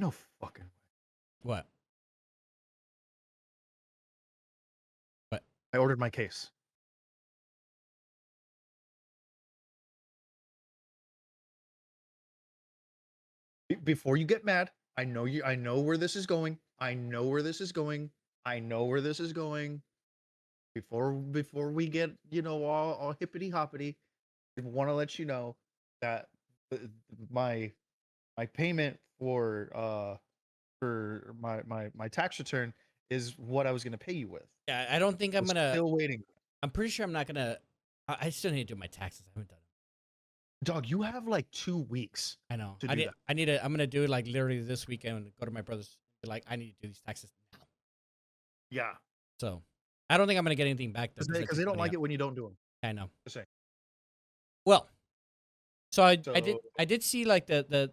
No fucking way. What? What? I ordered my case. Before you get mad, I know you. I know where this is going. I know where this is going. I know where this is going. Before we get all hippity hoppity, I want to let you know that my payment for my tax return is what I was gonna pay you with. Yeah, I don't think I'm We're gonna. still waiting. I'm pretty sure I'm not gonna. I still need to do my taxes. I haven't done it. Dog, you have like 2 weeks I know. to I do need. that. I need to. I'm gonna do it like literally this weekend. Go to my brother's. Be like, I need to do these taxes now. Yeah, So I don't think I'm gonna get anything back though because I because took they the don't money like out. it when you don't do them. I know. Just saying. Well, so I did So I did see like the.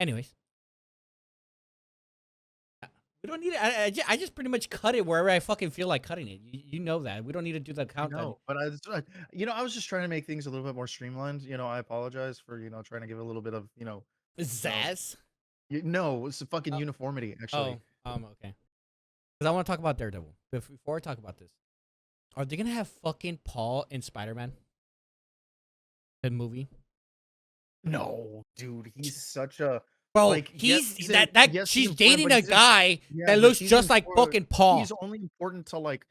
Anyways, we don't need it. I just pretty much cut it wherever I fucking feel like cutting it. You know that we don't need to do the I countdown. know, but I was just trying to make things a little bit more streamlined. I apologize for trying to give a little bit of uh, Zaz. no, it's a fucking Oh, uniformity actually. oh, okay. Because I want to talk about Daredevil. Before I talk about this, are they gonna have fucking Paul in Spider-Man? The movie, No, dude, he's such a bro. like yes, He's he's in that yes, he's she's important, dating but a guy yeah, that but looks he's just like important. fucking Paul. He's only important to like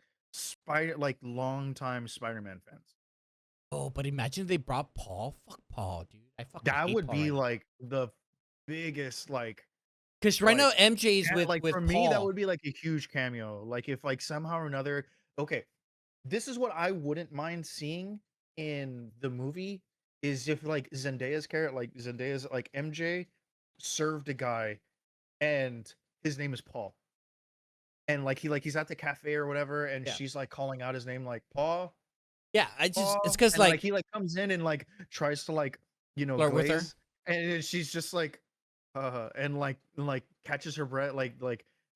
long time Spider-Man fans. Oh, but imagine they brought Paul. Fuck Paul, dude. I fucking That hate would Paul be right now. like the biggest Because right now like MJ is with like for with me that Paul. would be like a huge cameo. Like if like somehow or another, okay, this is what I wouldn't mind seeing in the movie is if like Zendaya's like MJ served a guy and his name is Paul. And he's at the cafe or whatever and Yeah, she's like calling out his name like Paul, yeah. I just it's Paul, because and like like he like comes in and like tries to flirt with her. glaze and then she's just like and catches her breath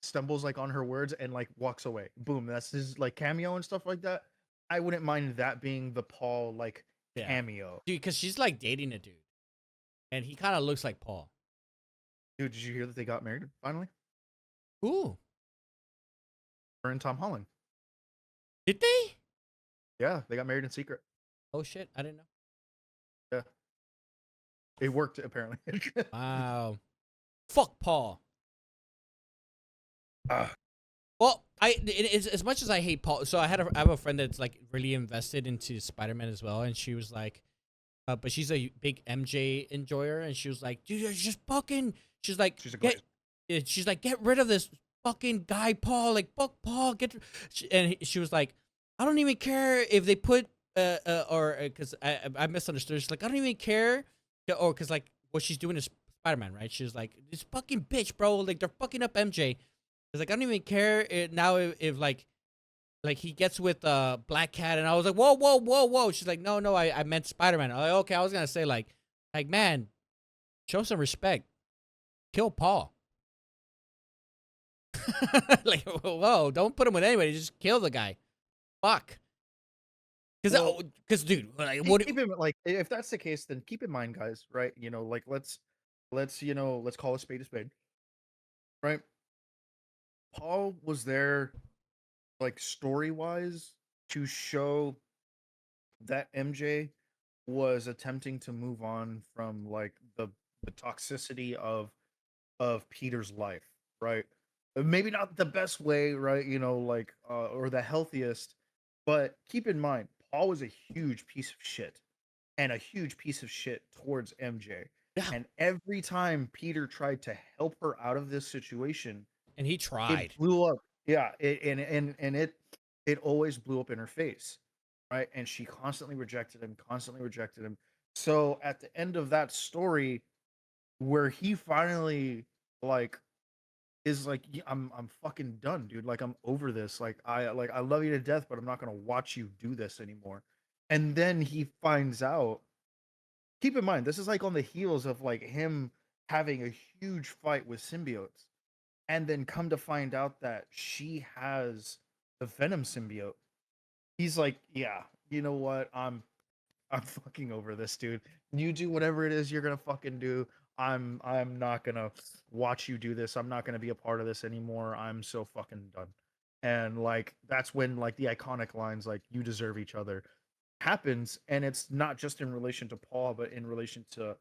stumbles like on her words and like walks away. Boom, that's his like cameo and stuff like that. I wouldn't mind that being the Paul like Yeah, cameo. dude. Because she's like dating a dude, and he kind of looks like Paul. Dude, did you hear that they got married finally? Ooh, Her and Tom Holland. did they? Yeah, they got married in secret. Oh shit, I didn't know. Yeah, it worked apparently. Wow. Fuck Paul. Ah, Well, as much as I hate Paul, so I have a friend that's like really invested into Spider-Man as well, and she was like, but she's a big MJ enjoyer, and she was like, dude, you're just fucking. She's like, she's a get, glaze. she's like, get rid of this fucking guy, Paul. Like, fuck Paul. And she was like, I don't even care if they put or because I misunderstood. She's like, I don't even care, or because like what she's doing is Spider-Man, right? She's like, this fucking bitch, bro. Like they're fucking up MJ. It's like I don't even care now if like he gets with Black Cat, and I was like, whoa, whoa, whoa, whoa. She's like, no, I meant Spider-Man. I'm like, okay, I was gonna say like man, show some respect. Kill Paul. Like, whoa, don't put him with anybody. Just kill the guy. Fuck. Well, Because dude, like, what? keep in like if that's the case, then keep in mind, guys, right? Like let's call a spade, right? Paul was there like story wise to show that MJ was attempting to move on from like the toxicity of Peter's life, right? Maybe not the best way, right? Or the healthiest, but keep in mind, Paul was a huge piece of shit and a huge piece of shit towards MJ. Yeah, And every time Peter tried to help her out of this situation, and he it tried. blew up. Yeah, it always blew up in her face, right? And she constantly rejected him. So at the end of that story, where he finally like is like, I'm fucking done, dude. Like I'm over this. I love you to death, but I'm not gonna watch you do this anymore. And then he finds out. Keep in mind, this is like on the heels of like him having a huge fight with symbiotes and then come to find out that she has the Venom symbiote. He's like, yeah, you know what? I'm fucking over this, dude. You do whatever it is you're gonna fucking do. I'm not gonna watch you do this. I'm not gonna be a part of this anymore. I'm so fucking done. And like that's when like the iconic lines like "you deserve each other" happens, and it's not just in relation to Paul, but in relation to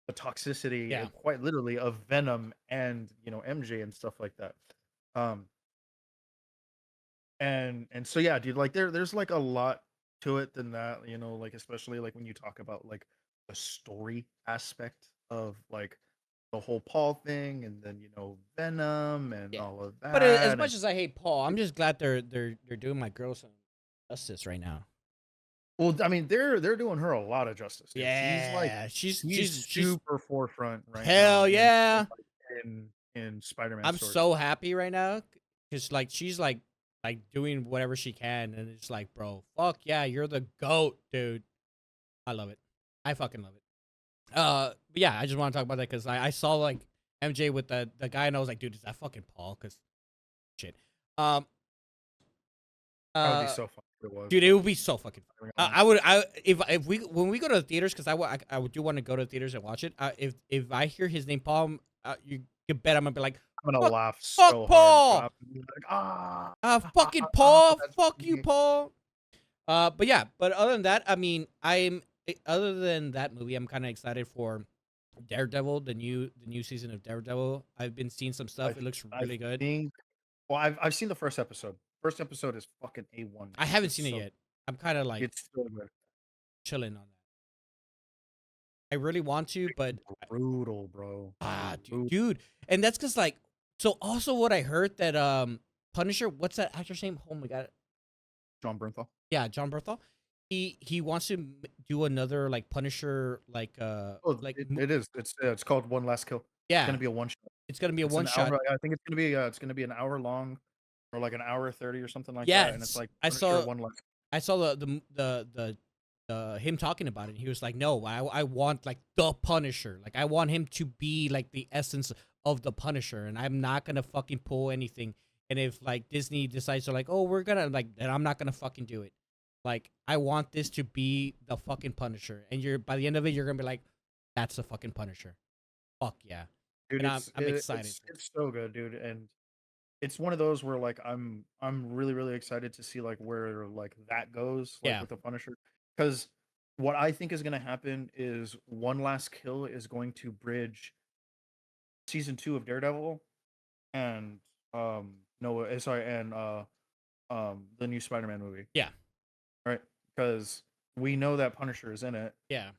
the toxicity, Yeah. quite literally, of Venom and MJ and stuff like that. Um, and so yeah, dude, like there's like a lot to it than that, like especially like when you talk about like the story aspect of like the whole Paul thing, and then Venom and Yeah. all of But as that, and much as I hate Paul, I'm just glad they're doing my girl some justice right now. well, I mean, they're doing her a lot of justice, dude. Yeah, She's she's super forefront right now hell yeah. in Spider-Man I'm stories. so happy right now because like she's like doing whatever she can, and it's like, bro, fuck yeah, you're the goat, dude. I love it. I fucking love it. But yeah, I just want to talk about that because I saw like MJ with the guy, and I was like, dude, is that fucking Paul? Because shit. Um. That would be Uh. so fun if it was, Dude, it but would be so fucking. I mean, I would. I if we when we go to the theaters, because I do want to go to the theaters and watch it. If I hear his name Paul, you bet I'm gonna be like, I'm gonna fuck, laugh fuck so hard, bro. I'm Paul. gonna be like, ah, Fucking Paul. that's Fuck you, me. Paul. But yeah. But other than that, I mean, other than that movie, I'm kind of excited for Daredevil, the new season of Daredevil. I've been seeing some I stuff. It looks I really good. think. Well, I've seen the first episode. First episode is fucking A1, I man. haven't seen it yet. I'm kind of like It's so good. chilling on that. I really want to, but Brutal, bro. Brutal. dude, and that's because like, so also what I heard that Punisher, what's that actor's name? Oh my god, John Bernthal. yeah, John Berthel. He wants to do another like Punisher Oh, like it is. It's called One Last Kill. It's yeah, gonna be a one shot. it's gonna be a It's one an shot. hour. I think it's gonna be an hour long, or like an hour 30 or something like that. And it's Yes, like Punisher One Last. I saw the him talking about it. He was like, "No, I want like the Punisher. Like I want him to be like the essence of the Punisher, and I'm not gonna fucking pull anything. And if like Disney decides to like, oh, we're gonna like, then I'm not gonna fucking do it. Like I want this to be the fucking Punisher. And you're by the end of it, you're gonna be like, that's the fucking Punisher. Fuck yeah, Dude, and I'm excited. it's so good, dude, and it's one of those where like I'm really really excited to see like where like that goes like Yeah, with the Punisher, because what I think is going to happen is One Last Kill is going to bridge season 2 of Daredevil and no sorry and the new Spider-Man movie, yeah, right? Because we know that Punisher is in it. yeah.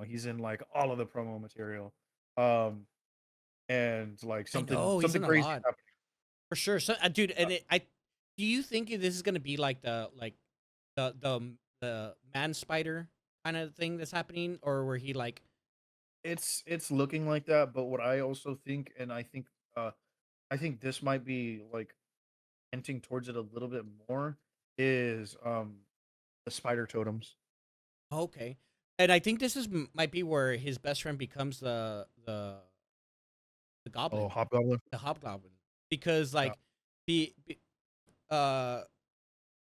He's in like all of the promo material. Um and like I know he's something in a crazy is lot happening. for sure. So, dude, and do you think this is gonna be like the man spider kind of thing that's happening, or where he like, It's looking like that, but what I also think, and I think this might be like hinting towards it a little bit more, is the spider totems. okay, and I think this is might be where his best friend becomes the Oh, goblin, Hobgoblin. the hobgoblin, because Yeah. like the uh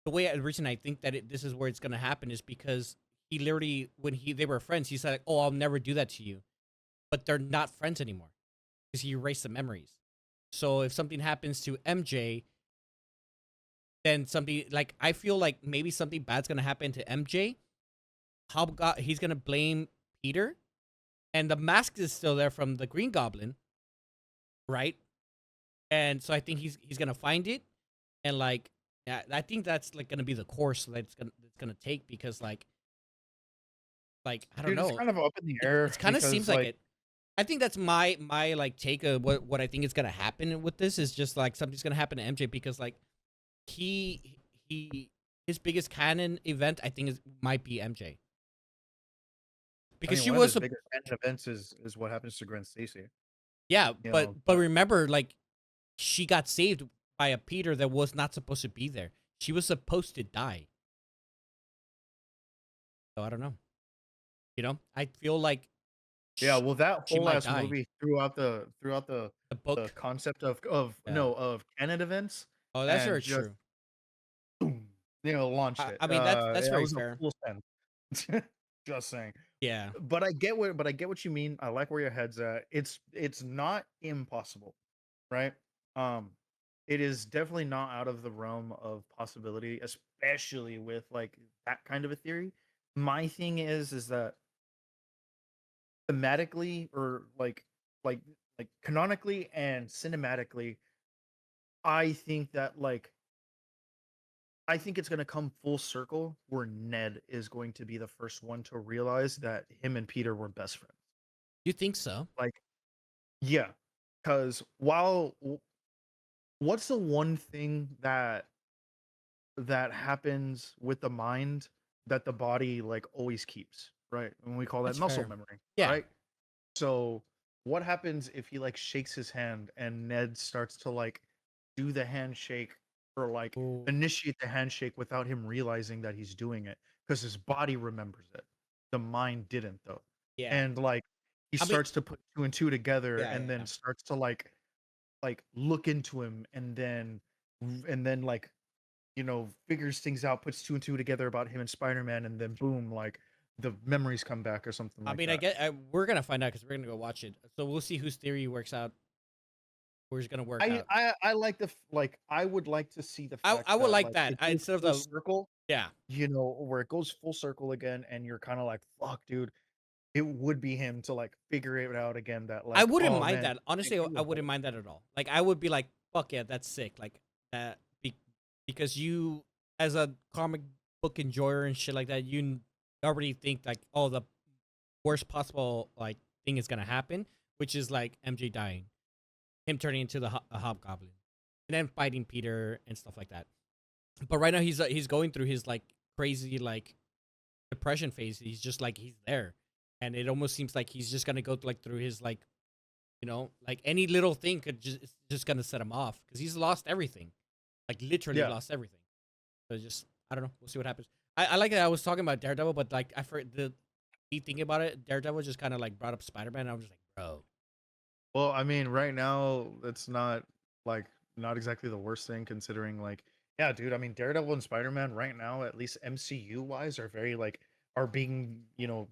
the way the reason I think that this is where it's gonna happen is because he literally when they were friends, he said, like, "Oh, I'll never do that to you," but they're not friends anymore because he erased the memories. So if something happens to MJ, then something like I feel like maybe something bad's gonna happen to MJ. He's gonna blame Peter, and the mask is still there from the Green Goblin, right? And so I think he's gonna find it, and like yeah, I think that's like gonna be the course that it's gonna take because like I don't Dude, it's know, kind of up in the it air it's kind of because seems like like it. I think that's my like take of what I think is gonna happen with this is just like something's gonna happen to MJ because like he his biggest canon event I think is might be MJ I because mean she one of was his biggest events is what happens to Gwen Stacy. yeah, but But remember like she got saved by a Peter that was not supposed to be there. She was supposed to die. So I don't know. I feel like yeah, well, that she whole might ass die. movie throughout The the book. concept Yeah. of canon events Oh, that's and very just true. boom, launched it. I mean that's It very was a fair. full send. Just saying. Yeah. But I get what you mean. I like where your head's at. It's not impossible, right? Um, it is definitely not out of the realm of possibility, especially with like that kind of a theory. My thing is that thematically or like like canonically and cinematically, I think that like I think it's gonna come full circle where Ned is going to be the first one to realize that him and Peter were best friends. You think so? Like, yeah, because what's the one thing that happens with the mind that the body like always keeps, right? And we call that That's muscle fair. memory, Yeah. right? So what happens if he like shakes his hand and Ned starts to like do the handshake or like Ooh. initiate the handshake without him realizing that he's doing it because his body remembers it. The mind didn't though. Yeah. And like he I mean, starts to put two and two together yeah, and yeah. then starts to like look into him and then like figures things out, puts two and two together about him and Spider-Man, and then boom, like the memories come back or something I like mean, that. we're gonna find out because we're gonna go watch it. So we'll see whose theory works out. Who's gonna work out? I like like I would like to see the fact I would that like like that it goes instead of full the circle, yeah. where it goes full circle again, and you're kind of like, fuck, dude, it would be him to like figure it out again. That I like, wouldn't oh mind man, that. Honestly, he I was wouldn't mind that at all. Like I would be like, fuck yeah, that's sick. Like that because you as a comic book enjoyer and shit like that, already think like, oh, the worst possible like thing is gonna happen, which is like MJ dying, him turning into a hobgoblin, and then fighting Peter and stuff like that. But right now he's going through his like crazy like depression phase. He's just like he's there, and it almost seems like he's just gonna go like through his like like any little thing could just gonna set him off because he's lost everything, like literally yeah. lost everything. So just I don't know. We'll see what happens. I like that I was talking about Daredevil, but like I for the thinking about it, Daredevil just kind of like brought up Spider-Man. And I was just like, bro, Well, I mean, right now it's not like not exactly the worst thing considering like yeah, dude, I mean Daredevil and Spider-Man right now, at least MCU wise, are very like are being,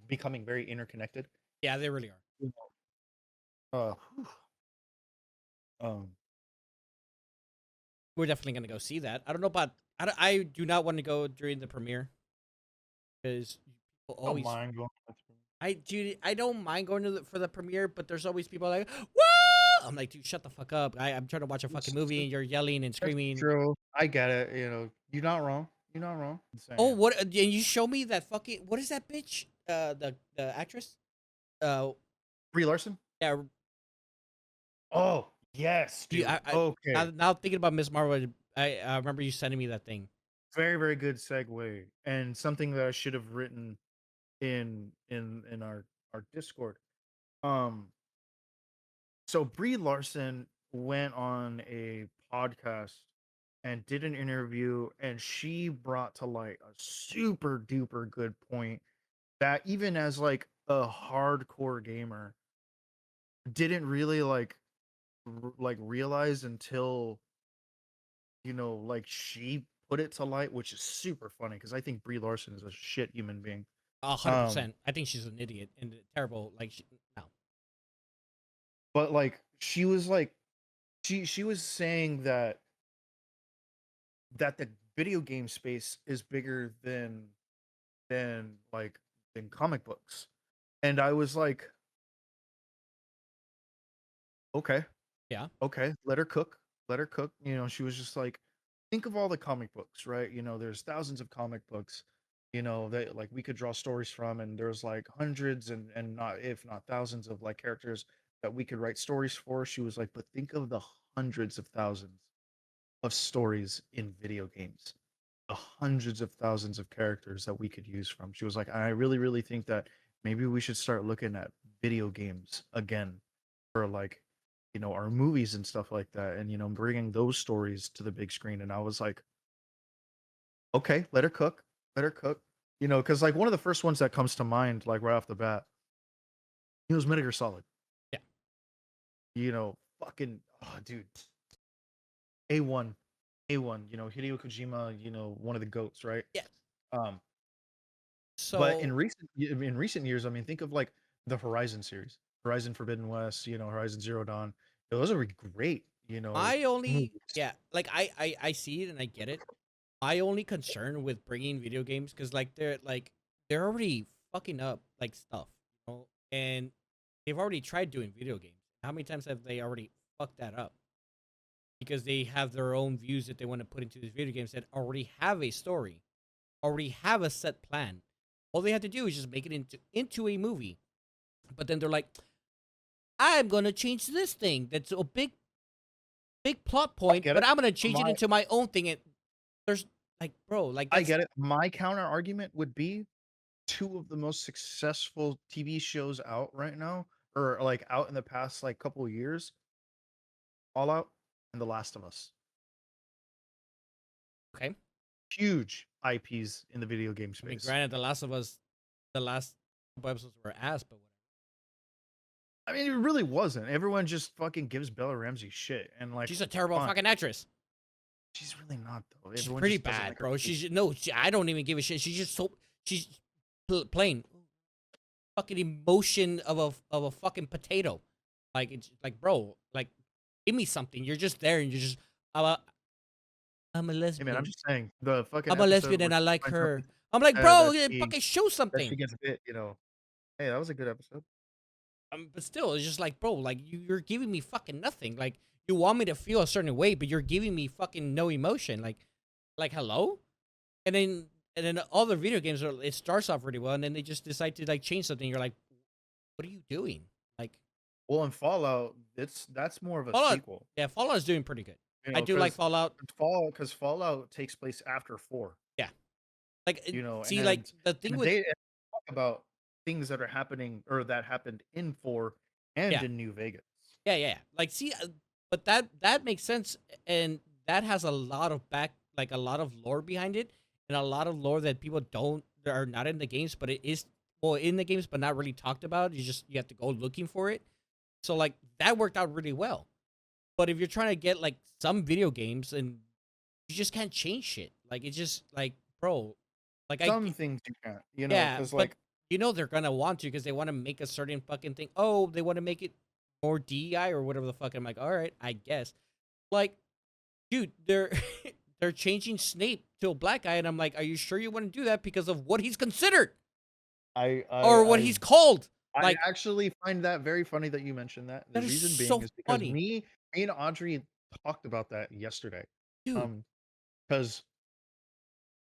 becoming very interconnected. yeah, they really are. You whew. Um We're definitely gonna go see that. I don't know about. I do not want to go during the premiere because people don't always. mind going I don't mind going to for the premiere, but there's always people like, "Whoa!" I'm like, dude, shut the fuck up. I'm trying to watch a fucking It's- movie and you're yelling and That's screaming. true. I get it, You're not wrong. You're not wrong. I'm Oh, saying. what? And you show me that fucking what is that bitch? The actress. Uh, Brie Larson? yeah. Oh, yes, You, dude. now, Okay. now thinking about Miss Marvel, I remember you sending me that thing. Very, very good segue. And something that I should have written in our Discord. Um so Brie Larson went on a podcast and did an interview, and she brought to light a super duper good point that even as like a hardcore gamer didn't really like realize until like she put it to light, which is super funny because I think Brie Larson is a shit human being. Um 100%. I think she's an idiot and terrible. Like, no. but like she was like she was saying that the video game space is bigger than like than comic books. And I was like, okay, Yeah. okay, let her cook. Let her cook. She was just like, think of all the comic books, right? There's thousands of comic books, that like we could draw stories from, and there's like hundreds and not if not thousands of like characters that we could write stories for. She was like, but think of the hundreds of thousands of stories in video games, the hundreds of thousands of characters that we could use from. She was like, I really, really think that maybe we should start looking at video games again for like, our movies and stuff like that, and bringing those stories to the big screen. And I was like, okay, let her cook, because like one of the first ones that comes to mind, like right off the bat, it was Metal Gear Solid. Yeah. Fucking, oh, dude, A1, A1. Hideo Kojima, one of the goats, right? Yeah. Um, But So in recent years, I mean, think of like the Horizon series, Horizon Forbidden West, Horizon Zero Dawn. Those are great, my only movies. yeah, like I see it and I get it. My only concern with bringing video games, because they're already fucking up like stuff, and they've already tried doing video games. How many times have they already fucked that up? Because they have their own views that they want to put into these video games that already have a story, already have a set plan. All they have to do is just make it into a movie. But then they're like, I'm gonna change this thing. That's a big plot I point, get but it. I'm gonna change it My into my own thing. And there's like, bro, like I that's get it. My counter argument would be two of the most successful TV shows out right now, or like out in the past like couple of years, Fallout and The Last of Us. okay. Huge IPs in the video game I mean, space. granted, The Last of Us, the last couple episodes were ass, but I mean, it really wasn't. Everyone just fucking gives Bella Ramsey shit, and like, she's a terrible fine. fucking actress. She's really not though. She's Everyone pretty just doesn't bad, like her bro. face. I don't even give a shit. She's plain fucking emotion of a fucking potato. Like it's like, bro, like give me something. You're just there and you're just I'm a, I'm a Hey man, I'm lesbian. just saying the fucking I'm a episode lesbian where and I she like finds out her. I'm like, bro, that she fucking show that she something. gets bit. Hey, that was a good episode. But still, it's just like, bro, like you're giving me fucking nothing. Like you want me to feel a certain way, but you're giving me fucking no emotion. Like hello, and then all the video games it starts off really well, and then they just decide to like change something. You're like, what are you doing? Like Well, in Fallout, that's more of a Fallout, sequel, yeah, Fallout is doing pretty good. I do like because Fallout. Fallout takes place after 4, Yeah, like see, like and the thing with they talk about things that are happening or that happened in 4 and yeah, in New Vegas. yeah. Like see, but that makes sense, and that has a lot of like a lot of lore behind it, and a lot of lore that people don't that are not in the games, but it is well in the games, but not really talked about. You have to go looking for it. So like that worked out really well. But if you're trying to get like some video games and you just can't change shit, like it's just like bro, like Some things you can't, yeah, because but like they're gonna want to because they want to make a certain fucking thing. Oh, they want to make it more DEI or whatever the fuck. I'm like, all right, I guess. Like, dude, they're they're changing Snape to a black guy, and I'm like, are you sure you want to do that because of what he's considered I or I what I he's called? I Like, actually find that very funny that you mentioned that. The that is reason being so is because funny, me and Audrey talked about that yesterday. dude. Because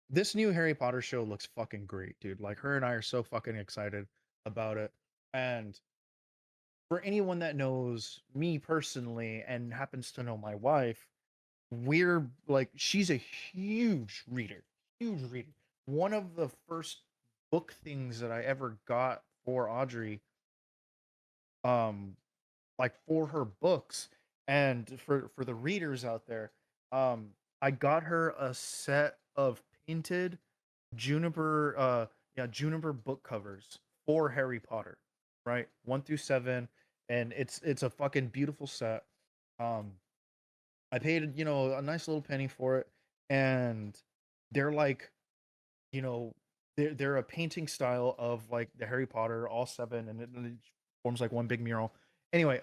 this new Harry Potter show looks fucking great, dude. Like her and I are so fucking excited about it. And for anyone that knows me personally and happens to know my wife, we're like she's a huge reader. Huge reader. One of the first book things that I ever got for Audrey, um, like for her books and for the readers out there, um, I got her a set of painted Juniper Juniper book covers for Harry Potter, right? 1 through 7, and it's a fucking beautiful set. Um I paid, a nice little penny for it, and they're like, you know, they're a painting style of like the Harry Potter all 7, and it forms like one big mural. Anyway,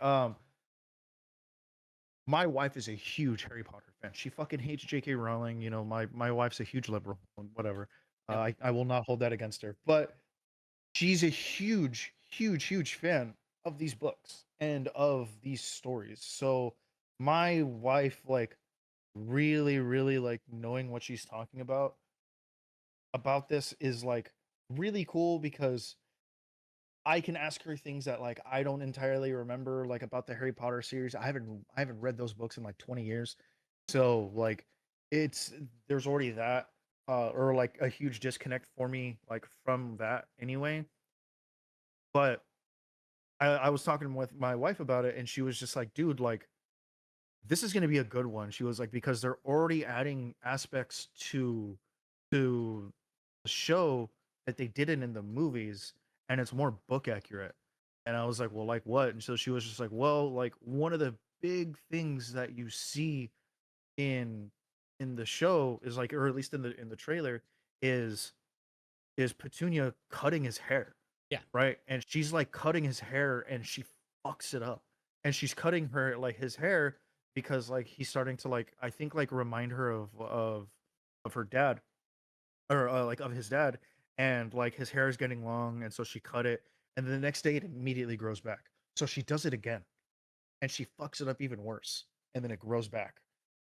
my wife is a huge Harry Potter fan. She fucking hates J.K. Rowling. My wife's a huge liberal. Whatever. Yep. I will not hold that against her. But she's a huge, huge, huge fan of these books and of these stories. So my wife, like, really, really like knowing what she's talking about this is like really cool, because I can ask her things that like I don't entirely remember, like about the Harry Potter series. I haven't read those books in like 20 years. So like it's there's already that or like a huge disconnect for me like from that anyway. But I was talking with my wife about it, and she was just like, dude, like this is gonna be a good one. She was like, because they're already adding aspects to the show that they didn't in the movies, and it's more book accurate. And I was like, well, like what? And so she was just like, well, like one of the big things that you see in in the show is like, or at least in the trailer, is is Petunia cutting his hair, Yeah. right? And she's like cutting his hair and she fucks it up. And she's cutting her like his hair because like he's starting to like I think like remind her of her dad or like of his dad, and like his hair is getting long and so she cut it, and then the next day it immediately grows back. So she does it again and she fucks it up even worse, and then it grows back.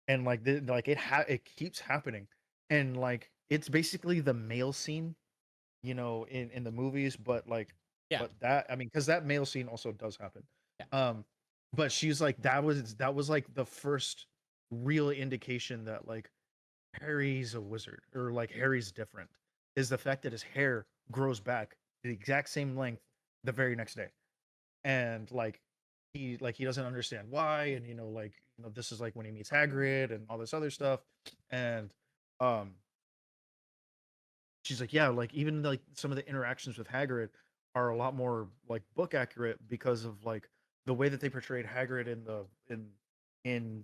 And like like it keeps happening. And like it's basically the male scene, in the movies, but like Yeah. but that I mean, because that male scene also does happen. Yeah. But she's like that was like the first real indication that like Harry's a wizard, or like Harry's different, is the fact that his hair grows back the exact same length the very next day. And like he doesn't understand why, and this is like when he meets Hagrid and all this other stuff. And um she's like, yeah, like even like some of the interactions with Hagrid are a lot more like book accurate because of like the way that they portrayed Hagrid in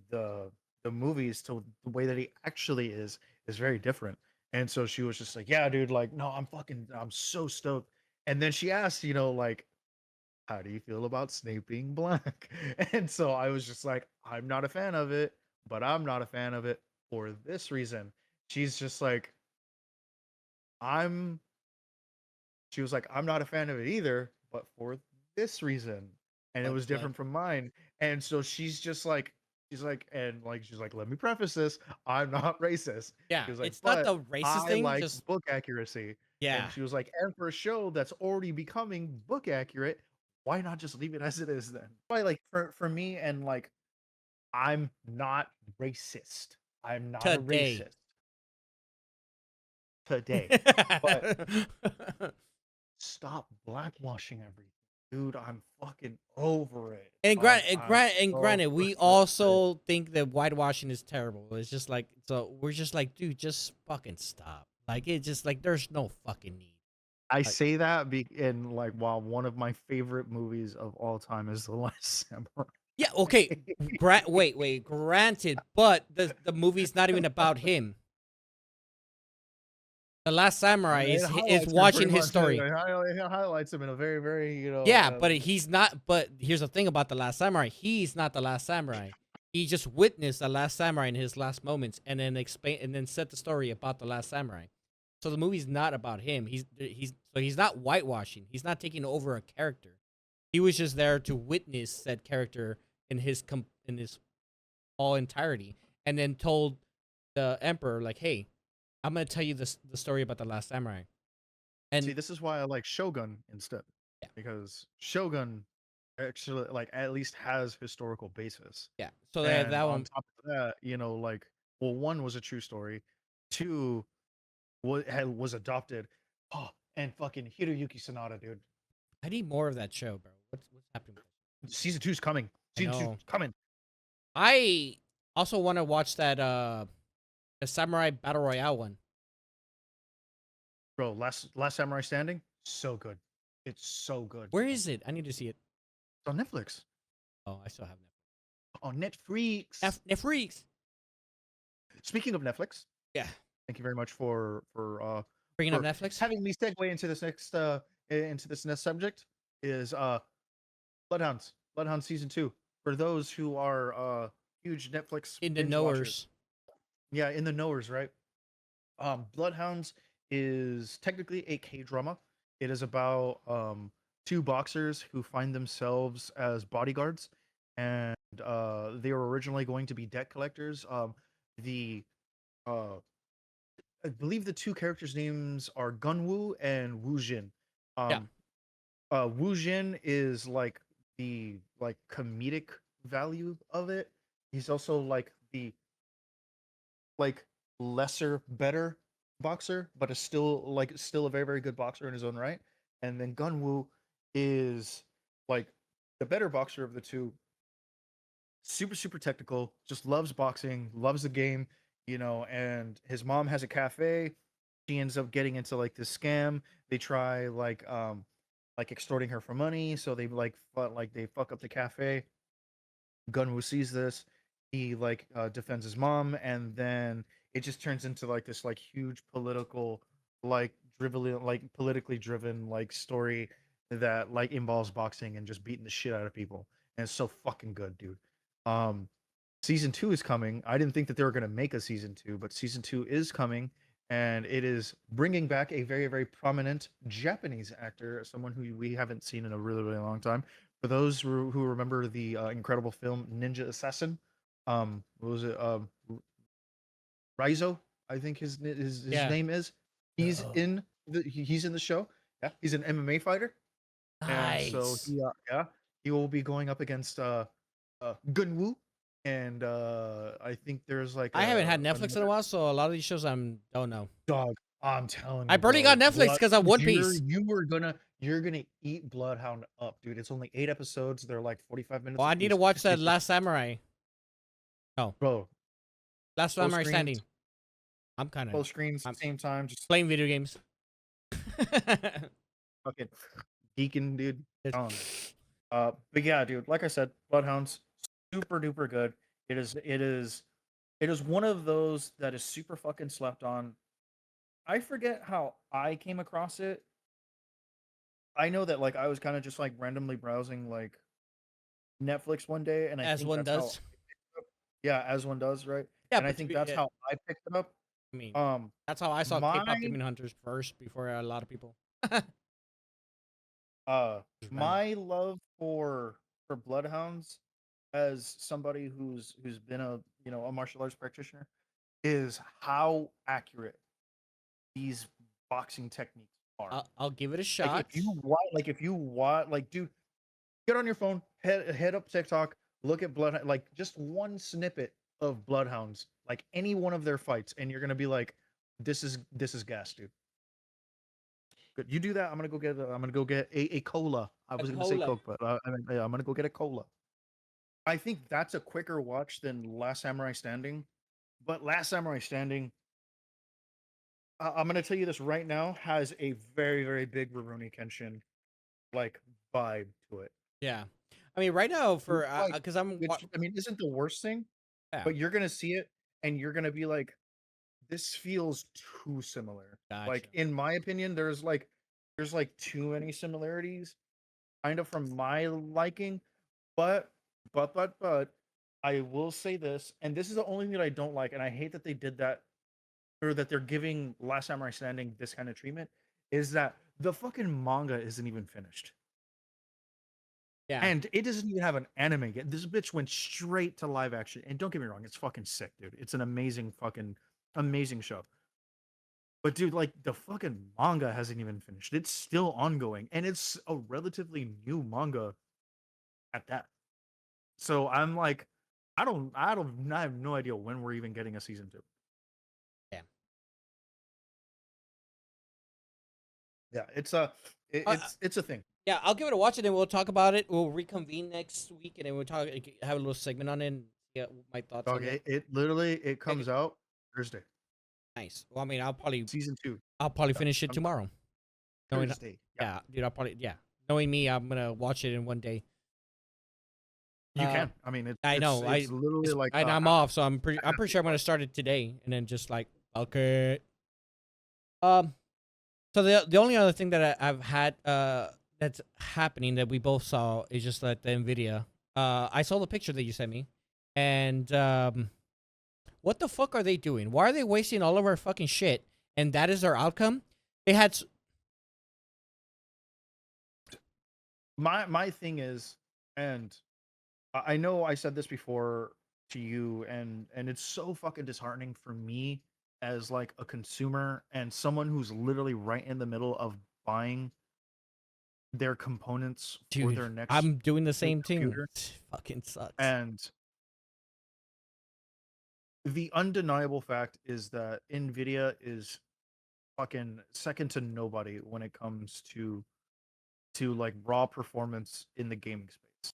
the movies to the way that he actually is very different. And so she was just like, yeah, dude, like no, I'm so stoked. And then she asked, like, how do you feel about Snape being black? And so I was just like, I'm not a fan of it, but I'm not a fan of it for this reason. She's just like, I'm she was like, I'm not a fan of it either, but for this reason. And it was But different from mine. And so she's like, let me preface this. I'm not racist. yeah, She was like, it's not but the racist I thing. like Just book accuracy. yeah. And she was like, and for a show that's already becoming book accurate, why not just leave it as it is then? Why, like, for me, and like, I'm not racist. I'm not a Today. racist today. But stop blackwashing everything, dude. I'm fucking over it. And I'm so granted, we fucking over it. also think that whitewashing is terrible. It's just like, so we're just like, dude, just fucking stop. Like, it's just like there's no fucking need. I Like, say that in like while one of my favorite movies of all time is The Last Samurai. yeah, okay. Wait. Granted, but the movie's not even about him. The Last Samurai It is highlights him watching pretty his much. story. It highlights him in a very, very, Yeah, but he's not. But here's the thing about the Last Samurai: he's not the Last Samurai. He just witnessed the Last Samurai in his last moments, and then explain and then set the story about the Last Samurai. So the movie's not about him. He's not whitewashing. He's not taking over a character. He was just there to witness said character in his all entirety, and then told the emperor like, "Hey, I'm gonna tell you the story about the Last Samurai." see, And this is why I like Shogun instead, yeah, because Shogun actually like at least has historical basis. yeah. So And that on one, top of that, like, well, one was a true story, two was adopted. Oh, and fucking Hiroyuki Sanada, dude. I need more of that show, bro. What's happening with Season two's coming. I Season two's know. coming, I also want to watch that the Samurai Battle Royale one. bro. Last Samurai Standing, so good. It's so good, Where bro. is it? I need to see it. It's on Netflix. Oh, I still have On Netflix. Netflix. Speaking of Netflix, Yeah. thank you very much Bringing up for Netflix. having me segue into this next subject. Is Bloodhounds. Bloodhounds season 2. For those who are huge Netflix In the binge watchers. knowers. Yeah, in the knowers, right? Bloodhounds is technically a K-drama. It is about two boxers who find themselves as bodyguards, and they were originally going to be debt collectors. The uh I believe the two characters' names are Gunwoo and Woojin. Yeah. Um, Woojin is like the like comedic value of it. He's also like the like lesser better boxer, but is still a very very good boxer in his own right. And then Gunwoo is like the better boxer of the two, super super technical, just loves boxing, loves the game, and his mom has a cafe. She ends up getting into like this scam. They try like extorting her for money, so they fuck up the cafe. Gunwoo sees this. He like defends his mom, and then it just turns into like this like huge political like politically driven like story that like involves boxing and just beating the shit out of people, and it's so fucking good, dude. Um, season two is coming. I didn't think that they were gonna make a season two, but season two is coming, and it is bringing back a very very prominent Japanese actor, someone who we haven't seen in a really really long time. For those who remember the incredible film Ninja Assassin, what was it? Raizo, I think his Yeah. name is. He's Oh, in he's in the show. Yeah, he's an MMA fighter, and so nice. he will be going up against Gunwoo, and I think there's like I haven't had a Netflix in a another while, so a lot of these shows don't know. dog. I'm telling I you, barely got bro. Netflix because of One You're Piece. you were gonna you're gonna eat Bloodhound up, dude. It's only 8 episodes. They're like 45 Well, minutes I need to apiece. watch that It's Last Samurai. No, bro. Last Both Samurai screens, Standing. I'm kind of both screens, I'm same time. Just playing video games. fucking geeking, dude. It's- Telling you. But yeah, dude, like I said, Bloodhounds, super duper good. It is one of those that is super fucking slept on. I forget how I came across it. I know that like I was kind of just like randomly browsing like Netflix one day, and I As think one that's how does. I picked it up. Yeah, as one does, right? Yeah, And I but think that's how I picked it up. I mean, Um, that's how I saw my K-pop Demon Hunters first before a lot of people. uh Just random. my love for Bloodhounds, as somebody who's been a a martial arts practitioner, is how accurate these boxing techniques are. I'll give it a Like shot. if you watch, like, dude, get on your phone, head up TikTok, look at Bloodhound, like just one snippet of Bloodhounds, like any one of their fights, and you're gonna be like, this is gas, dude. Good. You do that. I'm gonna go get a cola. I A was gonna say cola. Coke, but yeah, I'm gonna go get a cola. I think that's a quicker watch than Last Samurai Standing. But Last Samurai Standing, I'm gonna tell you this right now, has a very very big Rurouni Kenshin like vibe to it. Yeah. I mean, right now Which for like because I'm which I mean isn't the worst thing, yeah, but you're gonna see it and you're gonna be like, this feels too similar. gotcha. Like in my opinion, there's like too many similarities, kind of from my liking. But but I will say this, and this is the only thing that I don't like, and I hate that they did that, or that they're giving Last Samurai Standing this kind of treatment, is that the fucking manga isn't even finished. Yeah. And it doesn't even have an anime yet. This bitch went straight to live action. And don't get me wrong, it's fucking sick, dude. It's an amazing fucking amazing show. But dude, like the fucking manga hasn't even finished. It's still ongoing. And it's a relatively new manga at that. So I'm like, I have no idea when we're even getting a season two. Yeah. Yeah, Uh, it's a thing. yeah, I'll give it a watch and then we'll talk about it. We'll reconvene next week and then we'll talk have a little segment on it and get my thoughts Dog, on it. it literally it Okay, comes out Thursday. nice. Well, I mean, Season two. I'll probably Yeah, finish it comes out tomorrow. Knowing Thursday. Yeah. yeah, dude, I'll probably yeah. Knowing me, I'm going to watch it in one day. You can. I mean, I know. it's literally like and I'm off, so I'm pretty sure I'm gonna start it today, and then just like okay. Um. So the only other thing that I've had that's happening that we both saw is just like the Nvidia. I saw the picture that you sent me, and what the fuck are they doing? Why are they wasting all of our fucking shit? And that is their outcome. They had my thing is, and I know I said this before to you, and it's so fucking disheartening for me as like a consumer and someone who's literally right in the middle of buying their components for dude. their next I'm doing the new same thing. computer. Fucking sucks. And the undeniable fact is that Nvidia is fucking second to nobody when it comes to like raw performance in the gaming space.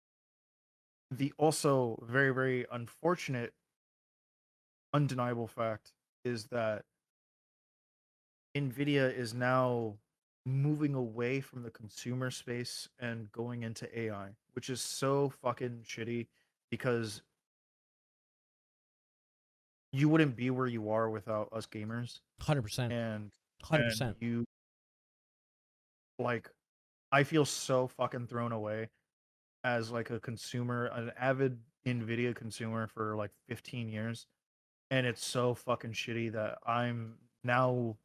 The also very very unfortunate undeniable fact is that Nvidia is now moving away from the consumer space and going into AI, which is so fucking shitty because you wouldn't be where you are without us gamers, 100%. and 100%. like I feel so fucking thrown away as like a consumer, an avid Nvidia consumer for like 15 years, and it's so fucking shitty that I'm now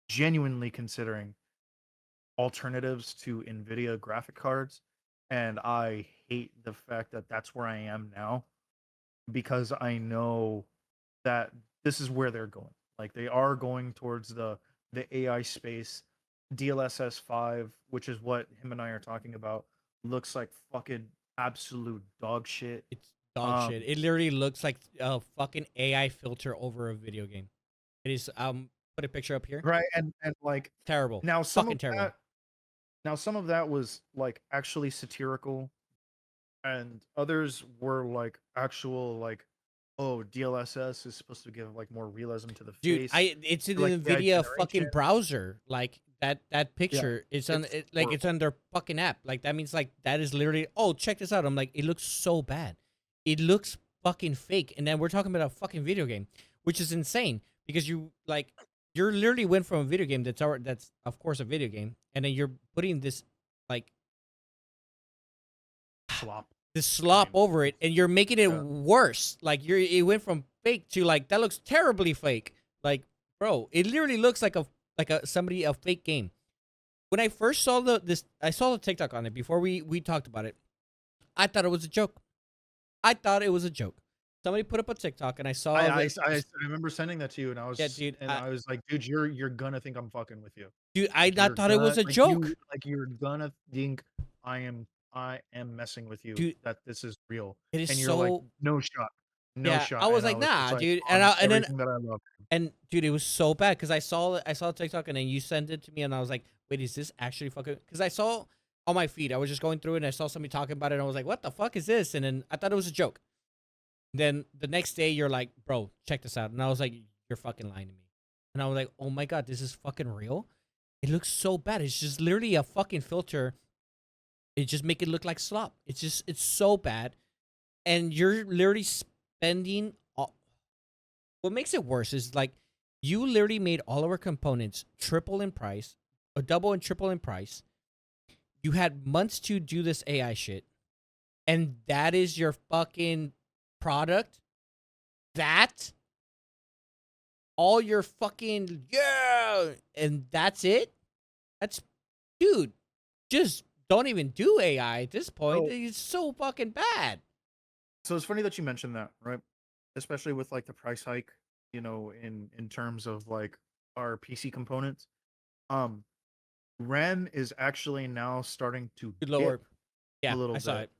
genuinely considering alternatives to Nvidia graphic cards, and I hate the fact that that's where I am now because I know that this is where they're going. Like they are going towards the AI space. DLSS 5, which is what him and I are talking about, looks like fucking absolute dog shit. It's dog shit. Um, It literally looks like a fucking AI filter over a video game. It is put a picture up here. right, and like Terrible. now some of Fucking terrible. that now some of that was like actually satirical, and others were like actual like, oh, DLSS is supposed to give like more realism to the Dude, face, it's in like the AI Nvidia generation. fucking browser. Like that Yeah, picture is on it's it, like it's horrible. on their fucking app. Like that means like that is literally, oh, check this out. I'm like, it looks so bad. It looks fucking fake. And then we're talking about a fucking video game, which is insane because you're literally went from a video game that's of course a video game, and then you're putting this like Slop. this I slop mean, over it, it's and you're making it yeah. worse. Like it went from fake to like that looks terribly fake. Like, bro, it literally looks like a fake game. When I first saw I saw the TikTok on it before we talked about it. I thought it was a joke. I thought it was a joke. Somebody put up a TikTok, and I saw like, I remember sending that to you, yeah, dude, and I was like, dude, you're gonna think I'm fucking with you. I Like not you're thought it gonna was a joke, you're gonna think I am messing with you, dude. that this is real. It is And you're like, so, no shot. No yeah. I shot. was And I like, was just nah, like dude, on and then everything that I love. and dude, it was so bad because I saw TikTok, and then you sent it to me, and I was like, wait, is this actually fucking? Because I saw on my feed, I was just going through it, and I saw somebody talking about it, and I was like, what the fuck is this? And then I thought it was a joke. Then the next day, you're like, bro, check this out, and I was like, you're fucking lying to me. And I was like, oh my god, this is fucking real. It looks so bad. It's just literally a fucking filter. It just make it look like slop. It's so bad, and you're literally spending what makes it worse is like you literally made all of our components triple in price, or double and triple in price. You had months to do this AI shit, and that is your fucking product. That all your fucking, yeah, and that's it. That's, dude. Just don't even do AI at this point. So It's so fucking bad. so it's funny that you mentioned that, right? Especially with like the price hike, in terms of like our PC components. Um, RAM is actually now starting to Good dip lord. a Yeah, little I saw bit. it.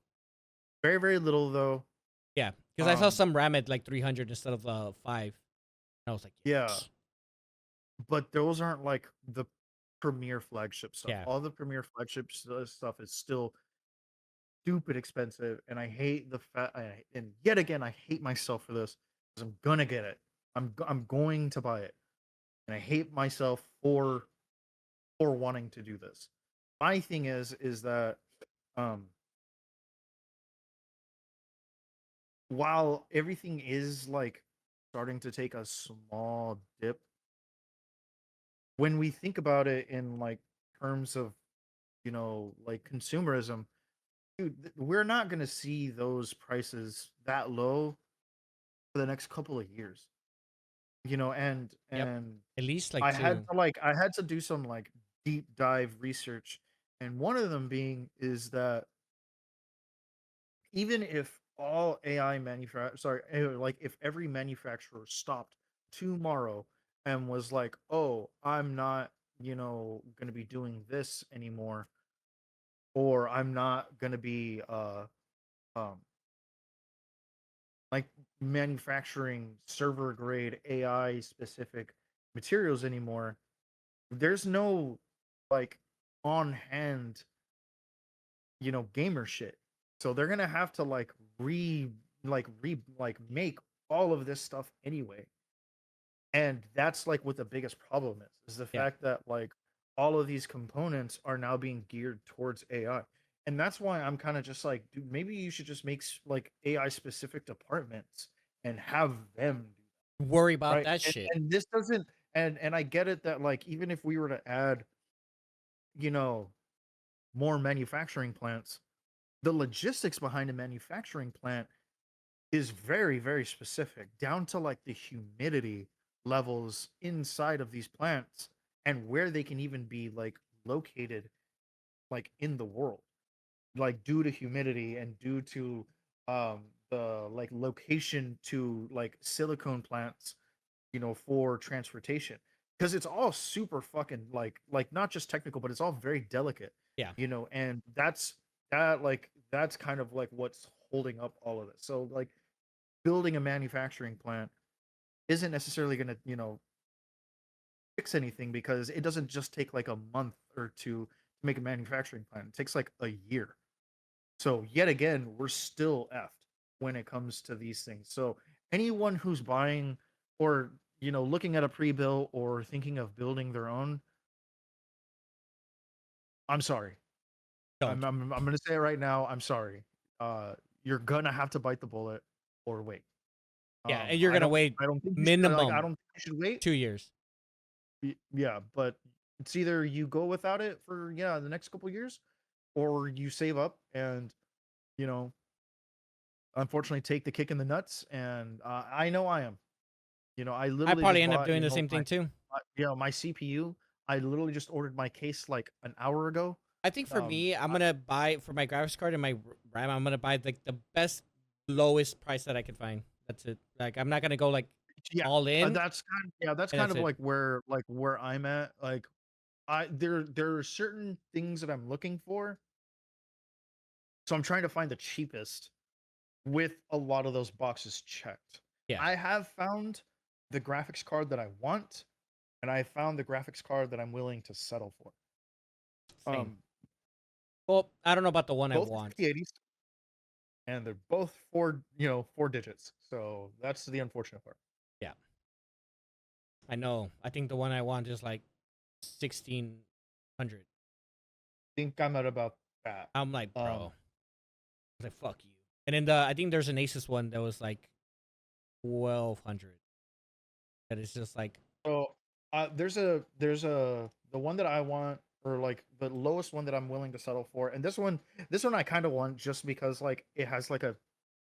Very, very little though. Yeah, because I saw Um, some RAM at like 300 instead of 5. And I was like, yeah, yes. but those aren't like the premier flagship stuff. Yeah. All the premier flagship stuff is still stupid expensive, and I hate the fact. And yet again, I hate myself for this because I'm gonna get it. I'm going to buy it, and I hate myself for wanting to do this. My thing is that um while everything is like starting to take a small dip, when we think about it in like terms of like consumerism, dude, we're not gonna see those prices that low for the next couple of years. And Yep. At least like I had 2. to like I had to do some like deep dive research, and one of them being is that even if all AI like if every manufacturer stopped tomorrow and was like, "Oh, I'm not, going to be doing this anymore, or I'm not going to be um like manufacturing server grade AI specific materials anymore." There's no like on hand, gamer shit. So they're gonna have to like make all of this stuff anyway. And that's like what the biggest problem is the Yeah. fact that like all of these components are now being geared towards AI. And that's why I'm kind of just like, dude, maybe you should just make like AI specific departments and have them do Worry that, about right? that And shit. and this doesn't and I get it that like even if we were to add more manufacturing plants, the logistics behind a manufacturing plant is very, very specific, down to like the humidity levels inside of these plants and where they can even be like located like in the world, like due to humidity and due to the like location to like silicone plants, for transportation. Because it's all super fucking like not just technical, but it's all very delicate, Yeah. and that's kind of like what's holding up all of this. So like building a manufacturing plant isn't necessarily going to, fix anything, because it doesn't just take like a month or two to make a manufacturing plant. It takes like a year. So yet again, we're still effed when it comes to these things. So anyone who's buying or, looking at a pre-built or thinking of building their own, I'm sorry. I'm Don't. I'm, I'm going to say it right now. I'm sorry. You're gonna have to bite the bullet or wait. Yeah, and you're gonna wait I don't think you should like. I minimum don't think you should wait. 2 years. Yeah, but it's either you go without it for the next couple years, or you save up and you know unfortunately take the kick in the nuts. And I know I am. I I literally probably just end up bought doing the same thing too. my CPU. I literally just ordered my case like an hour ago. I think for Um, me, I'm I, gonna buy for my graphics card and my RAM. I'm gonna buy like the best, lowest price that I can find. That's it. Like I'm not gonna go like yeah, all in, that's and kind that's of it. like where I'm at. Like there are certain things that I'm looking for, so I'm trying to find the cheapest with a lot of those boxes checked. Yeah, I have found the graphics card that I want, and I found the graphics card that I'm willing to settle for. same. Um, Well, I don't know about the one I both are want. 5080s, and they're both four digits. So that's the unfortunate part. Yeah, I know. I think the one I want is like 1600. Think I'm at about that. I'm like, bro, I Um, was like, fuck you. And then I think there's an Asus one that was like 1200. That is just like, so there's the one that I want, or like the lowest one that I'm willing to settle for, and this one I kind of want just because like it has like a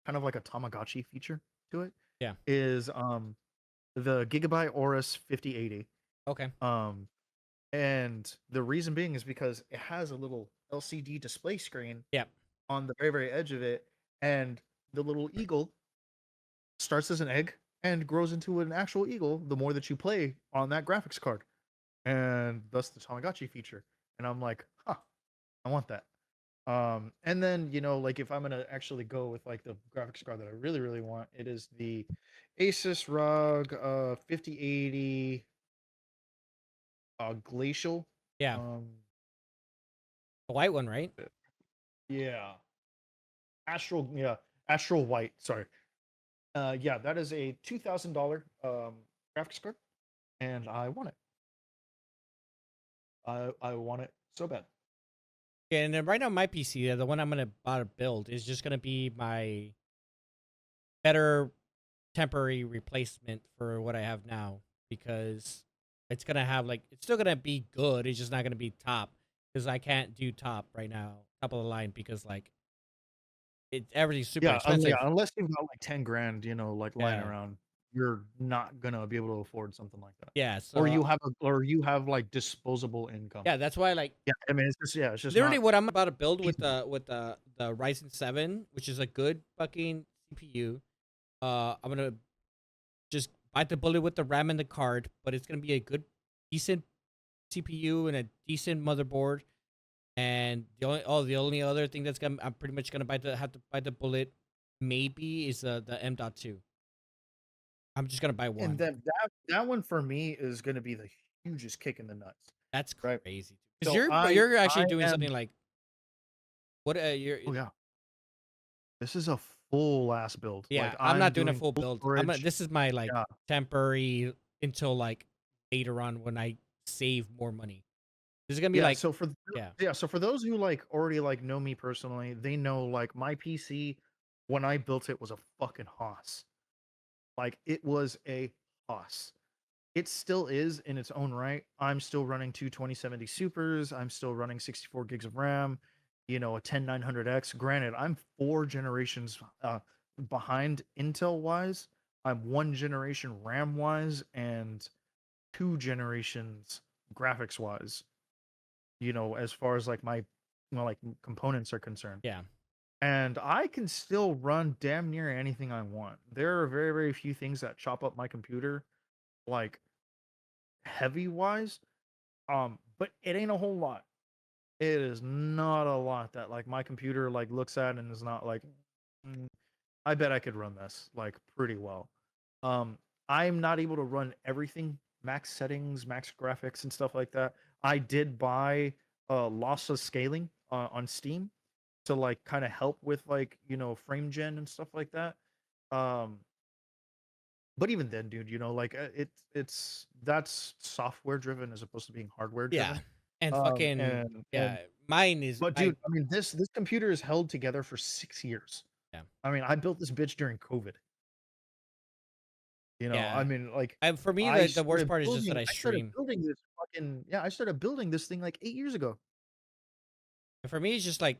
kind of like a Tamagotchi feature to it. yeah, Is the Gigabyte Aorus 5080. okay, Um, and the reason being is because it has a little LCD display screen yeah, on the very, very edge of it, and the little eagle starts as an egg and grows into an actual eagle the more that you play on that graphics card, and thus the Tamagotchi feature. And I'm like, huh, I want that. And then like if I'm gonna actually go with like the graphics card that I really, really want, it is the Asus ROG 5080 Glacial. yeah. Um, The white one, right? yeah, Astral White. Sorry. Yeah, that is a $2,000 graphics card, and I want it. I want it so bad. Yeah, and then right now my PC, the one I'm gonna build, is just gonna be my better temporary replacement for what I have now, because it's gonna have like it's still gonna be good. It's just not gonna be top, because I can't do top right now, top of the line, because like everything's super Yeah, expensive. unless you've got like 10 grand, like lying Yeah, around, you're not gonna be able to afford something like that. yeah. Or So you have like disposable income. yeah, that's why like Yeah, I mean it's just literally not what I'm about to build with feasible. the Ryzen 7, which is a good fucking CPU. I'm gonna just bite the bullet with the RAM and the card, but it's gonna be a good, decent CPU and a decent motherboard. And the only other thing that's gonna I'm pretty much gonna have to bite the bullet maybe is the M.2. I'm just gonna buy And one. that one for me is gonna be the hugest kick in the nuts, That's right? crazy. Because So you're I actually doing am something like what you're oh yeah, this is a full ass build. Like yeah. I'm I'm not doing a doing full full build. storage. This is my like Yeah. temporary until like later on when I save more money. This is gonna be Yeah, like so yeah, for those who like already like know me personally, they know like my PC when I built it was a fucking hoss. Like it was a hoss. it still is in its own right. I'm still running two 2070 Supers. I'm still running 64 gigs of RAM, a 10900X. Granted, I'm 4 generations behind Intel wise. I'm 1 generation RAM wise and 2 generations graphics wise, as far as like my like components are concerned. Yeah. And I can still run damn near anything I want. There are very, very few things that chop up my computer, like heavy wise. But it ain't a whole lot. It is not a lot that like my computer like looks at and is not like, "Mm, I bet I could run this like pretty well." Um, I'm not able to run everything max settings, max graphics, and stuff like that. I did buy lossless scaling on Steam to like kind of help with like frame gen and stuff like that. Um, but even then, dude, like it's that's software driven as opposed to being hardware Yeah. driven. And Um, fucking and yeah, and mine is but I dude, I mean this computer is held together for 6 years. yeah. I mean, I built this bitch during COVID. I Yeah. mean, like And for me, I the worst started part is just that building, I I started stream. building this fucking yeah, I started building this thing like 8 years ago. And for me, it's just like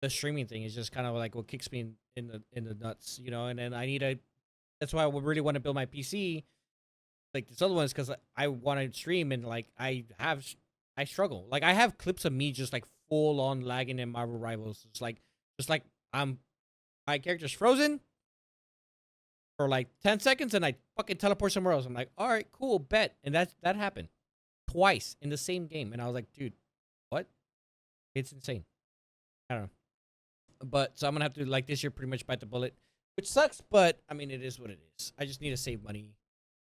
the streaming thing is just kind of like what kicks me in the nuts, and then I need a that's why I would really want to build my PC like this other one is because I want to stream and like I struggle. Like I have clips of me just like full on lagging in Marvel Rivals. It's like I'm my character's frozen for like 10 seconds and I fucking teleport somewhere else. I'm like, all right, cool, bet. And that happened twice in the same game, and I was like, dude, what? It's insane. I don't know. But so I'm gonna have to like this year pretty much bite the bullet, which sucks. But I mean, it is what it is. I just need to save money.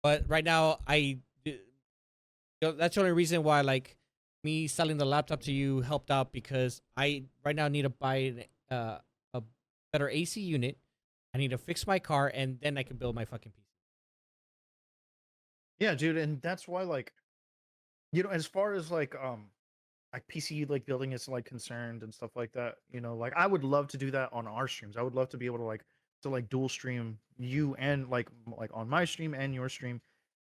But right now, that's the only reason why like me selling the laptop to you helped out because I right now need to buy a better AC unit. I need to fix my car and then I can build my fucking PC. Yeah, dude, and that's why like as far as like PC like building is like concerned and stuff like that, like I would love to do that on our streams. I would love to be able to like dual stream you and like on my stream and your stream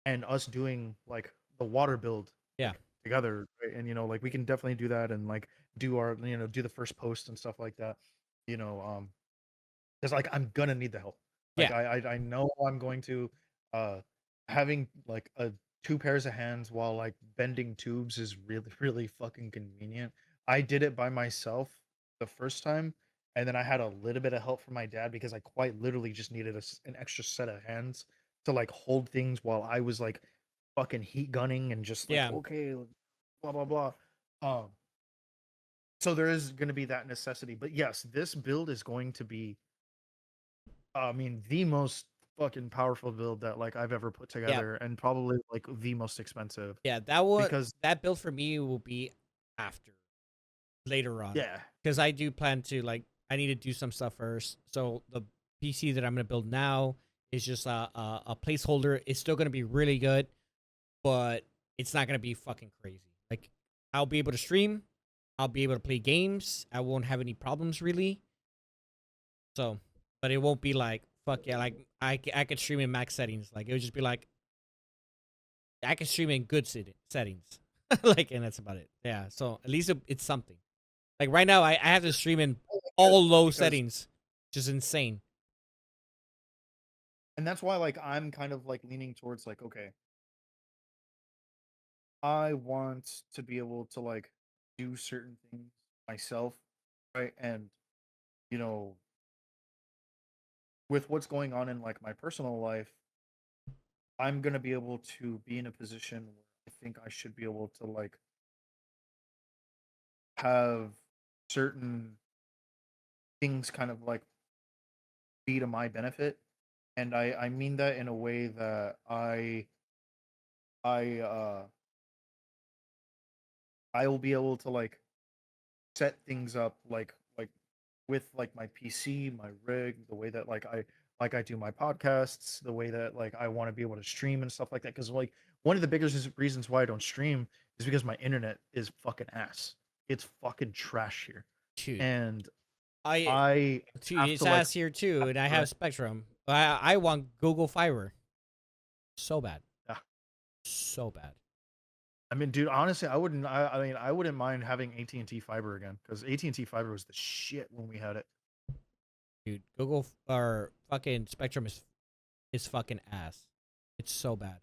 and us doing like the water build Yeah, like together, right? And like we can definitely do that and like do the first post and stuff like that. You know, because like I'm gonna need the help. Like yeah, I know I'm going to uh having like a two pairs of hands while like bending tubes is really really fucking convenient. I did it by myself the first time, and then I had a little bit of help from my dad because I quite literally just needed an extra set of hands to like hold things while I was like fucking heat gunning and just like yeah, okay, blah blah blah. Um, so there is going to be that necessity, but yes, this build is going to be I mean, the most fucking powerful build that like I've ever put yeah, together, and probably like the most expensive yeah. because That build for me will be after later on yeah, because I do plan to like I need to do some stuff first. So the PC that I'm gonna build now is just a placeholder. It's still gonna be really good, but it's not gonna be fucking crazy. Like I'll be able to stream, I'll be able to play games. I won't have any problems really. So, but it won't be like fuck yeah. Like I could stream in max settings. Like it would just be like I can stream in good settings. Like and that's about it. Yeah. So at least it's something. Like right now, I have to stream in good all low because settings, which is insane. and that's why like I'm kind of like leaning towards like okay, I want to be able to like do certain things myself, right? And you know, with what's going on in like my personal life, I'm gonna be able to be in a position where I think I should be able to like have certain things kind of like be to my benefit, and I mean that in a way that I I will be able to like set things up like with like my PC, my rig, the way that like I do my podcasts, the way that like I want to be able to stream and stuff like that. Because like one of the biggest reasons why I don't stream is because my internet is fucking ass. It's fucking trash here, Dude, and I I dude, have it's to like ass here too, and I right, have Spectrum. I want Google Fiber so bad. yeah. So bad. I mean, dude, honestly, I wouldn't. I mean, I wouldn't mind having AT&T fiber again because AT&T fiber was the shit when we had it. Dude, Google or fucking Spectrum is fucking ass. It's so bad.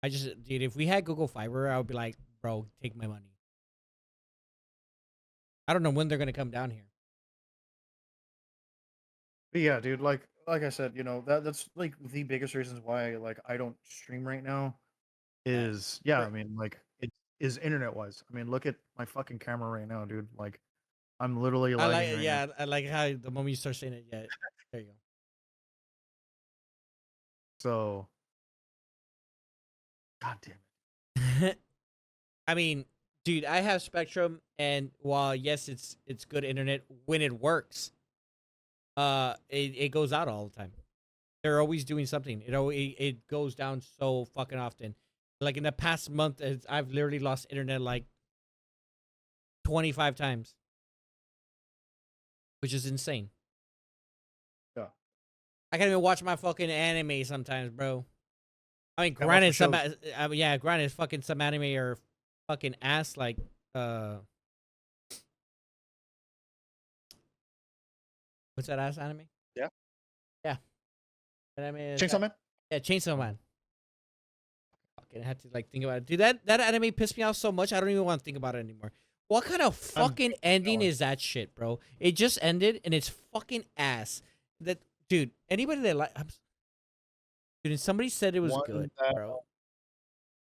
Dude, if we had Google Fiber, I would be like, bro, take my money. I don't know when they're gonna come down here. But yeah, dude, like I said, that's like the biggest reasons why like I don't stream right now Yeah. is yeah, For- I mean like it is internet wise. I mean, look at my fucking camera right now, dude. Like I'm literally I like, lagging right now. yeah, I like how the moment you start saying it, yeah, there you So, god damn it. go. I mean, dude, I have Spectrum, and while yes, it's good internet when it works, it goes out all the time. They're always doing something. It goes down so fucking often. Like in the past month, I've literally lost internet like 25 times, which is insane. Yeah. I can't even watch my fucking anime sometimes, bro. I mean, Can't watch my granted, shows. yeah, granted, fucking some anime are fucking ass. Like, uh, what's that ass anime? Yeah. Yeah, anime is Chainsaw Man? yeah, Chainsaw Oh, Man. Fucking had to like think about it. Dude, that anime pissed me off so much. I don't even want to think about it anymore. What kind of I'm fucking big on that ending one. is that shit, bro? It just ended and it's fucking ass. That dude, anybody that like, dude, somebody said it was One good, that bro.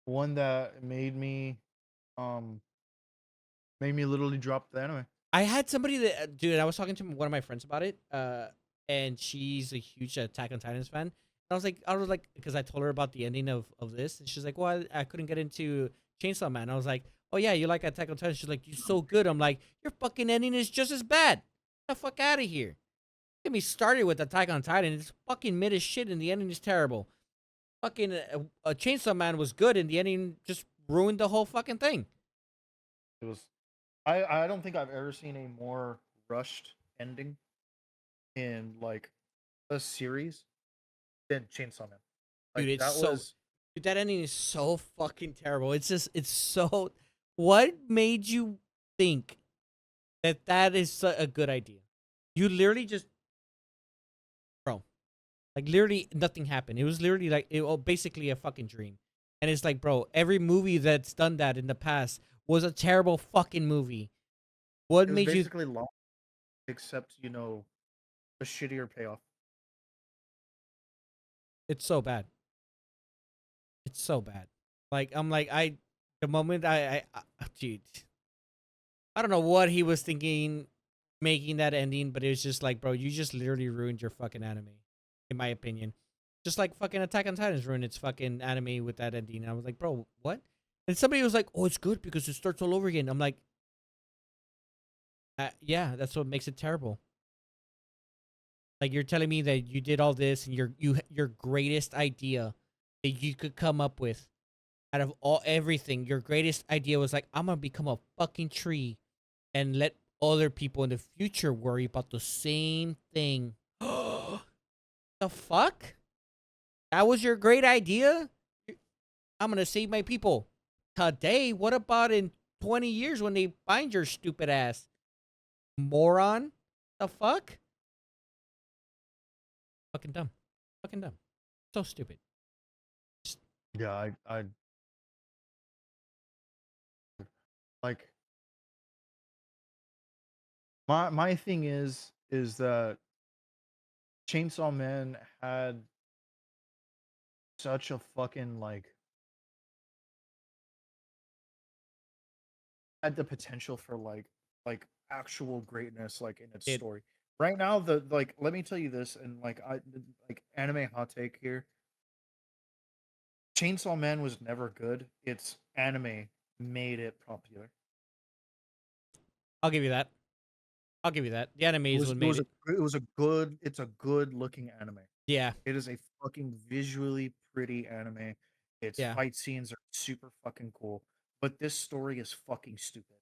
one that um made me literally drop the anime. I had somebody that, dude, I was talking to one of my friends about it, and she's a huge Attack on Titans fan. I was like, because I told her about the ending of this, and she's like, well, I couldn't get into Chainsaw Man. I was like, oh yeah, you like Attack on Titans? She's like, you're so good. I'm like, your fucking ending is just as bad. Get the fuck out of here. Get me started with Attack on Titan. It's fucking mid as shit, and the ending is terrible. Fucking Chainsaw Man was good, and the ending just ruined the whole fucking thing. It was I don't think I've ever seen a more rushed ending in like a series than Chainsaw Man. Dude, Like it's that so was dude, that ending is so fucking terrible. It's so. What made you think that that is a good idea? You literally just, bro, like literally nothing happened. It was literally like basically a fucking dream. And it's like, bro, every movie that's done that in the past was a terrible fucking movie. What it was made you? basically long except, a shittier payoff. It's so bad. It's so bad. Like I'm like the moment dude, I don't know what he was thinking making that ending, but it was just like, bro, you just literally ruined your fucking anime, in my opinion. Just like fucking Attack on Titans ruined its fucking anime with that ending. I was like, bro, what? And somebody was like, oh, it's good because it starts all over again. I'm like, yeah, that's what makes it terrible. Like you're telling me that you did all this and your greatest idea that you could come up with out of everything, your greatest idea was like, I'm gonna become a fucking tree and let other people in the future worry about the same thing. The fuck? That was your great idea? I'm gonna save my people. Today? What about in 20 years when they find your stupid ass? Moron? The fuck? Fucking dumb. Fucking dumb. So stupid. Yeah, I like my thing is that Chainsaw Man such a fucking had the potential for actual greatness in its It story. Right now, the like let me tell you this, and anime hot take here. Chainsaw Man was never good. It's anime made it popular. I'll give you that. I'll give you that. The anime It is was what it made was it. a good it's a good looking anime. Yeah. It is a fucking visually pretty anime. Its Yeah. fight scenes are super fucking cool, but this story is fucking stupid.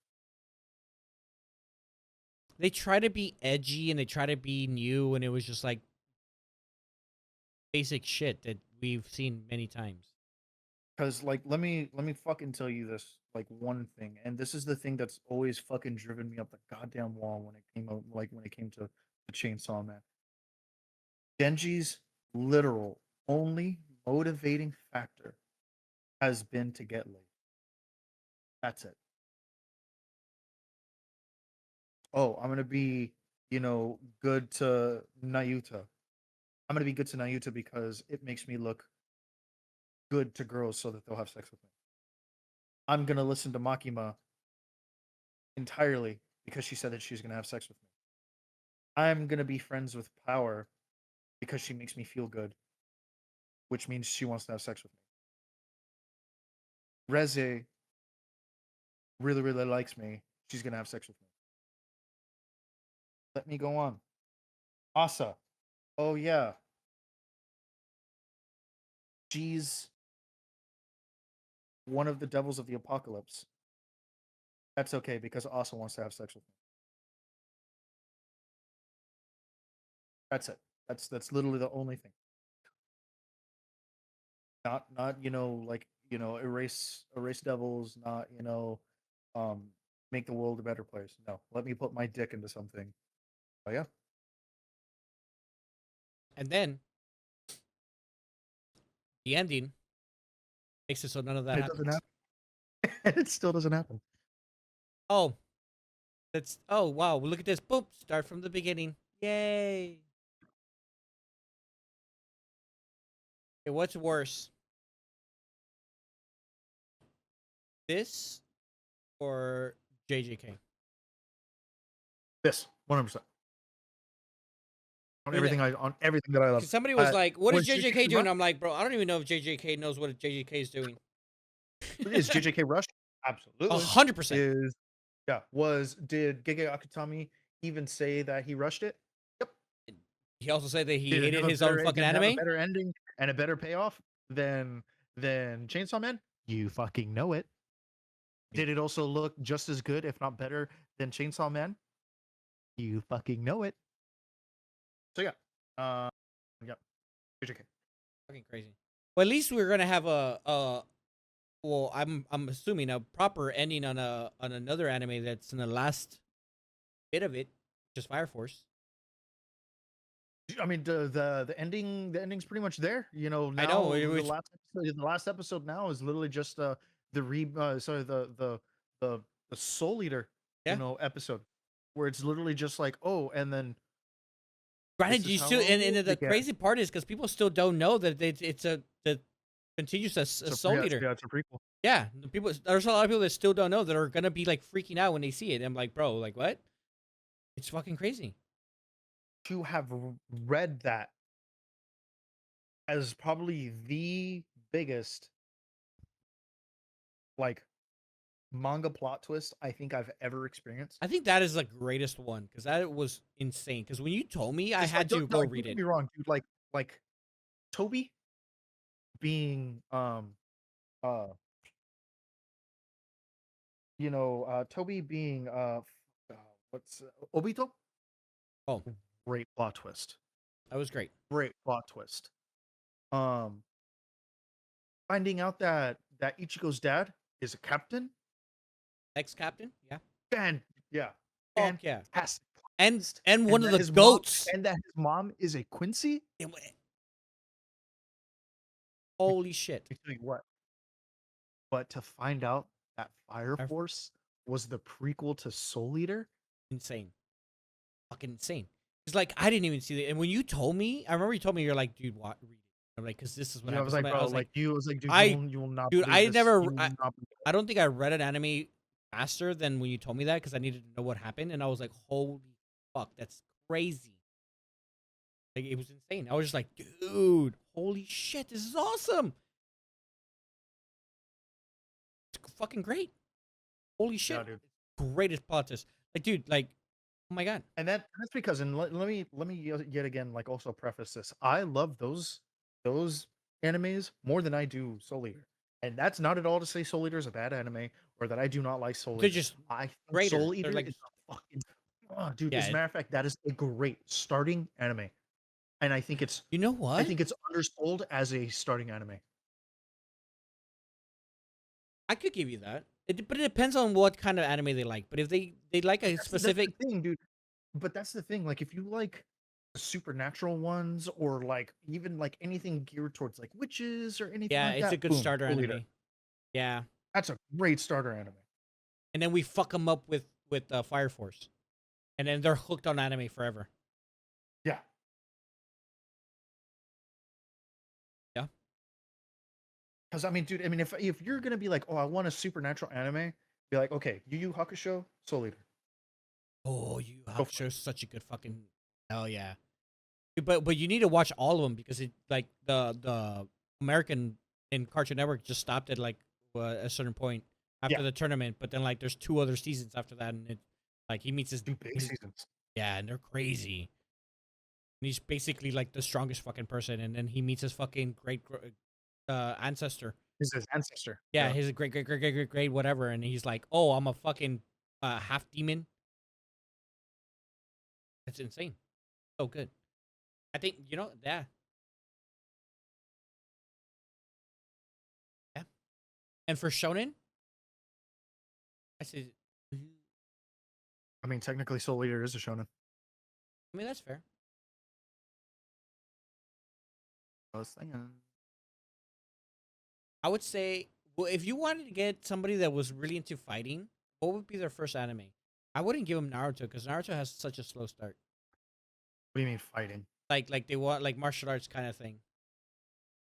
They try to be edgy and they try to be new and it was just like basic shit that we've seen many times. Because like let me fucking tell you this like one thing, and this is the thing that's always fucking driven me up the goddamn wall when it came out like when it came to the Chainsaw Man. Genji's literal only motivating factor has been to get laid. That's it. Oh, I'm gonna be, good to Nayuta. I'm gonna be good to Nayuta because it makes me look good to girls so that they'll have sex with me. I'm gonna listen to Makima entirely because she said that she's gonna have sex with me. I'm gonna be friends with Power because she makes me feel good, which means she wants to have sex with me. Reze really, really likes me. She's gonna have sex with me. Let me go on. Asa. Oh yeah. She's one of the devils of the apocalypse. That's okay because Asa wants to have sex with me. That's it. That's literally the only thing. Not like erase devils. Not um make the world a better place. No, let me put my dick into something. Oh yeah, And then the ending makes it so none of that and it doesn't happens. happen. And it still doesn't happen. Oh, oh wow, look at this. Boop, start from the beginning. Yay. Okay, what's worse? This or JJK? This 100% on everything that I love. Because somebody was like, "What is Was JJK doing?" I'm like, "Bro, I don't even know if JJK knows what JJK is doing." Is JJK Rush? Absolutely 100%. is. Yeah. Did Gege Akutami even say that he rushed it? Yep. He also said that he Did it hated have a his own better? fucking Did it have a anime. better ending and a better payoff than Chainsaw Man? You fucking know it. Did it also look just as good, if not better, than Chainsaw Man? You fucking know it. So yeah, yeah, JJK. Fucking crazy. Well, at least we're gonna have well, I'm assuming a proper ending on another anime that's in the last bit of it, just Fire Force. I mean, the ending's pretty much there. I know Now it was the last episode now is literally just sorry the Soul Eater yeah. episode where it's literally just like, oh, and then this Granted, is you how still our and world the began. crazy part is because people still don't know that it's a that continues as a Soul Eater. Yeah, it's a prequel. Yeah, there's a lot of people that still don't know that are gonna be like freaking out when they see it. I'm like, bro, like what? It's fucking crazy. To have read that as probably the biggest like manga plot twist I think I've ever experienced. I think that is the greatest one because that was insane. Because when you told me, I It's like had to go don't read get it. me wrong, dude. Like Toby being uh Toby being what's Obito? Oh, Great plot twist. that was great. Great plot twist. Um Finding out that Ichigo's dad is a captain. Ex captain, yeah. And yeah, Fuck yeah. fantastic plot And twist. one of the goats. And that his mom is a Quincy. Holy shit. I tell you what, but to find out that Fire Fire Force. Force was the prequel to Soul Eater, Insane. Fucking insane. It's like I didn't even see it. And when you told me, I remember you told me you're like, dude, what read it. I'm like, because this is what I was happens. like, I bro, was like, dude, I you will not dude, believe this. You will not believe I don't think I read an anime faster than when you told me that because I needed to know what happened. And I was like, holy fuck, that's crazy. Like it was insane. I was just like, dude, holy shit, this is awesome. It's fucking great. Holy shit. Yeah, dude. Greatest plot twist. Like, dude, like, oh my god. And that's because, and let me yet again like also preface this. I love those animes more than I do Soul Eater, and that's not at all to say Soul Eater is a bad anime or that I do not like Soul They're Eater. just I think greater. Soul They're Eater like, is a fucking dude. As yeah. a matter of fact, that is a great starting anime, and I think it's You know what? undersold as a starting anime. I could give you that. But it depends on what kind of anime they like. But if they like a That's specific, the thing, dude. But that's the thing. Like, if you like the supernatural ones, or like even like anything geared towards like witches or anything yeah, like it's a that, good boom, starter Soul Eater. anime. Yeah, That's a great starter anime. and then we fuck them up with Fire Force, and then they're hooked on anime forever. Yeah. Yeah. Because I mean, dude, I mean, if you're gonna be like, oh, I want a supernatural anime, be like, okay, Yu Yu Hakusho, Soul Eater, Oh, you go for Hakusho is such a good fucking hell yeah. But you need to watch all of them because it like the American in Cartoon Network just stopped at like a certain point it. after Yeah, the tournament. But then like there's 2 other seasons after that, and it like he meets two big his seasons. yeah, and they're crazy. And he's basically like the strongest fucking person, and then he meets his fucking ancestor. Is his ancestor. Yeah, Yeah. his great whatever, and he's like, oh, I'm a fucking half demon. That's insane. So good. I think yeah. Yeah. And for shonen, I said, I I mean, technically, Soul Eater is a shonen. mean that's fair. I was thinking. I would say, well, if you wanted to get somebody that was really into fighting, what would be their first anime? I wouldn't give them Naruto because Naruto has such a slow start. What do you mean fighting? Like they want like martial arts kind of thing.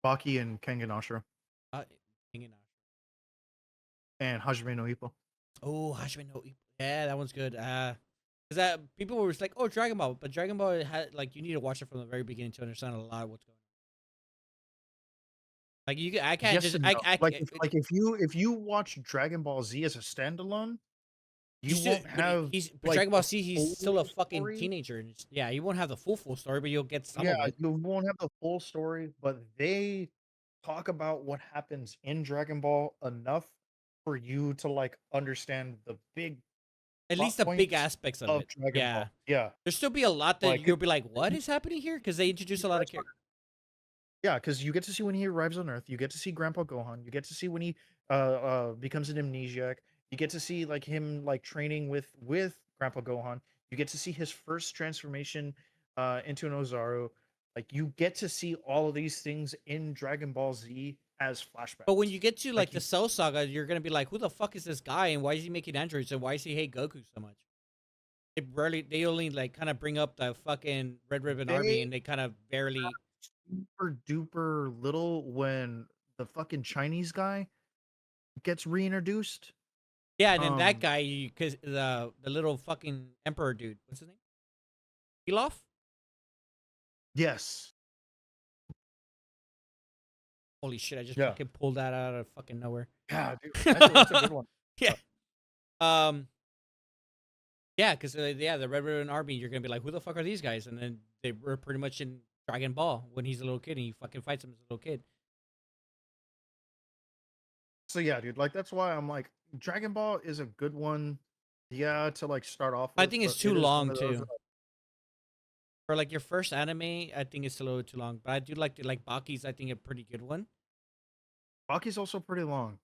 Baki and Kengan Ashura Uh, hanging out. and Hajime no Ippo. Oh, Hajime no Ippo. Yeah, that one's good. Cause that people were just like, oh, Dragon Ball, but Dragon Ball had like you need to watch it from the very beginning to understand a lot of what's going on. Like I can't Yes just and no. Like if you watch Dragon Ball Z as a standalone, you you still, won't but have but like Dragon Ball the Z, he's full still a fucking story. teenager, and yeah, you won't have the full story, but you'll get some Yeah, of it. you won't have the full story, but they talk about what happens in Dragon Ball enough for you to like understand the big At least plot the big points aspects of of it. Dragon Yeah, Ball. Yeah, there's still be a lot that like you'll be like, what is happening here? Because they introduce a lot of that's what. characters. Yeah, because you get to see when he arrives on Earth. You get to see Grandpa Gohan. You get to see when he becomes an amnesiac. You get to see like him like training with Grandpa Gohan. You get to see his first transformation into an Ozaru. Like you get to see all of these things in Dragon Ball Z as But when flashbacks. you get to Like like the Cell Saga, you're gonna be like, who the fuck is this guy, and why is he making androids, and why does he hate Goku so much? They only like kind of bring up the fucking Red Ribbon Army, they and they kind of barely. super duper little when the fucking Chinese guy gets reintroduced. Yeah, and then that Um, guy, because the little fucking emperor dude, what's his name? Pilaf? yes, Holy shit! I just yeah, fucking pulled that out of fucking nowhere. yeah, dude, that's a good one. Yeah. Um. Yeah, because yeah, the Red Ribbon Army, you're gonna be like, who the fuck are these guys? And then they were pretty much in Dragon Ball when he's a little kid, and he fucking fights him as a little kid. So yeah, dude, like that's why I'm like Dragon Ball is a good one, yeah, to like start off I with, think it's but too it is one long of those. too. For like your first anime, I think it's a little too long. But I do like Baki's. I think a pretty good one. Baki's also pretty long.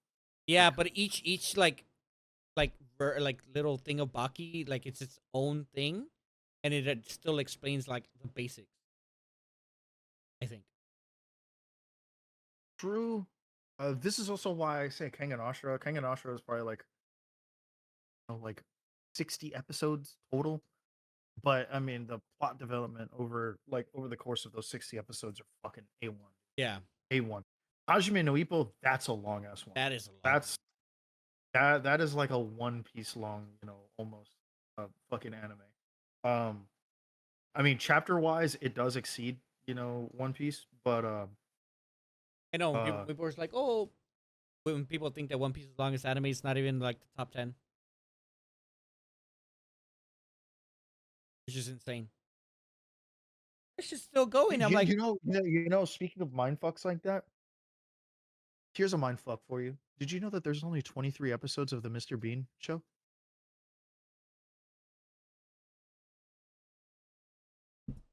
Yeah, Like but each like little thing of Baki, like it's its own thing, and it still explains like the basics. I think. true. This is also why I say Kengan Ashura. Kengan Ashura is probably like like 60 episodes total. But I mean, the plot development over the course of those 60 episodes are fucking A1. Yeah, A1. Hajime no Ippo, that's a long ass one. that is a long one. That's that is like a One Piece long, almost fucking anime. Um, I mean, chapter wise, it does exceed, One Piece, but I know uh, people were like, oh, when people think that One Piece is the longest anime, it's not even like the top 10, which is insane. It's just still going. I'm like, speaking of mind fucks like that, here's a mind fuck for you. Did you know that there's only 23 episodes of the Mr. Bean show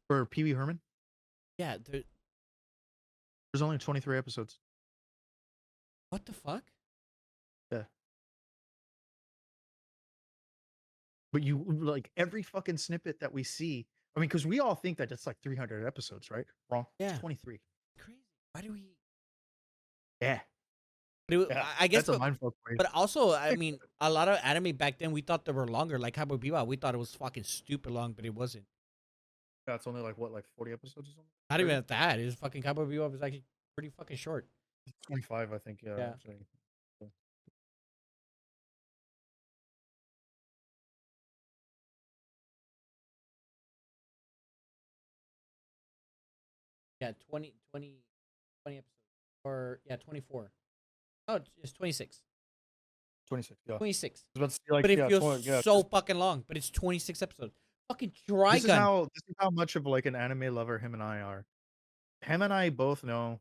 for Pee Wee Herman? yeah, There's only 23 episodes. what the fuck? Yeah. but you like every fucking snippet that we see. I mean, because we all think that it's like 300 episodes, right? Wrong. It's Yeah, 23. crazy. Why do we? Yeah, But yeah. I guess, That's a mind fuck for you. but also, I mean, a lot of anime back then we thought they were longer. Like Cowboy Bebop, we thought it was fucking stupid long, but it wasn't. Yeah, it's only like what, like 40 episodes or something? Not 30? even at that. It was fucking Cowboy Bebop is actually pretty fucking short. 25, I think. Yeah. Yeah. Actually. Yeah, 20 episodes. Or, yeah, 24. Oh, it's 26. 26. Yeah. I 26. was about to say, like, But it yeah, feels 20, yeah. so fucking long. But it's 26 episodes. Fucking This is Trigun. how much of like an anime lover him and I are. Him and I both know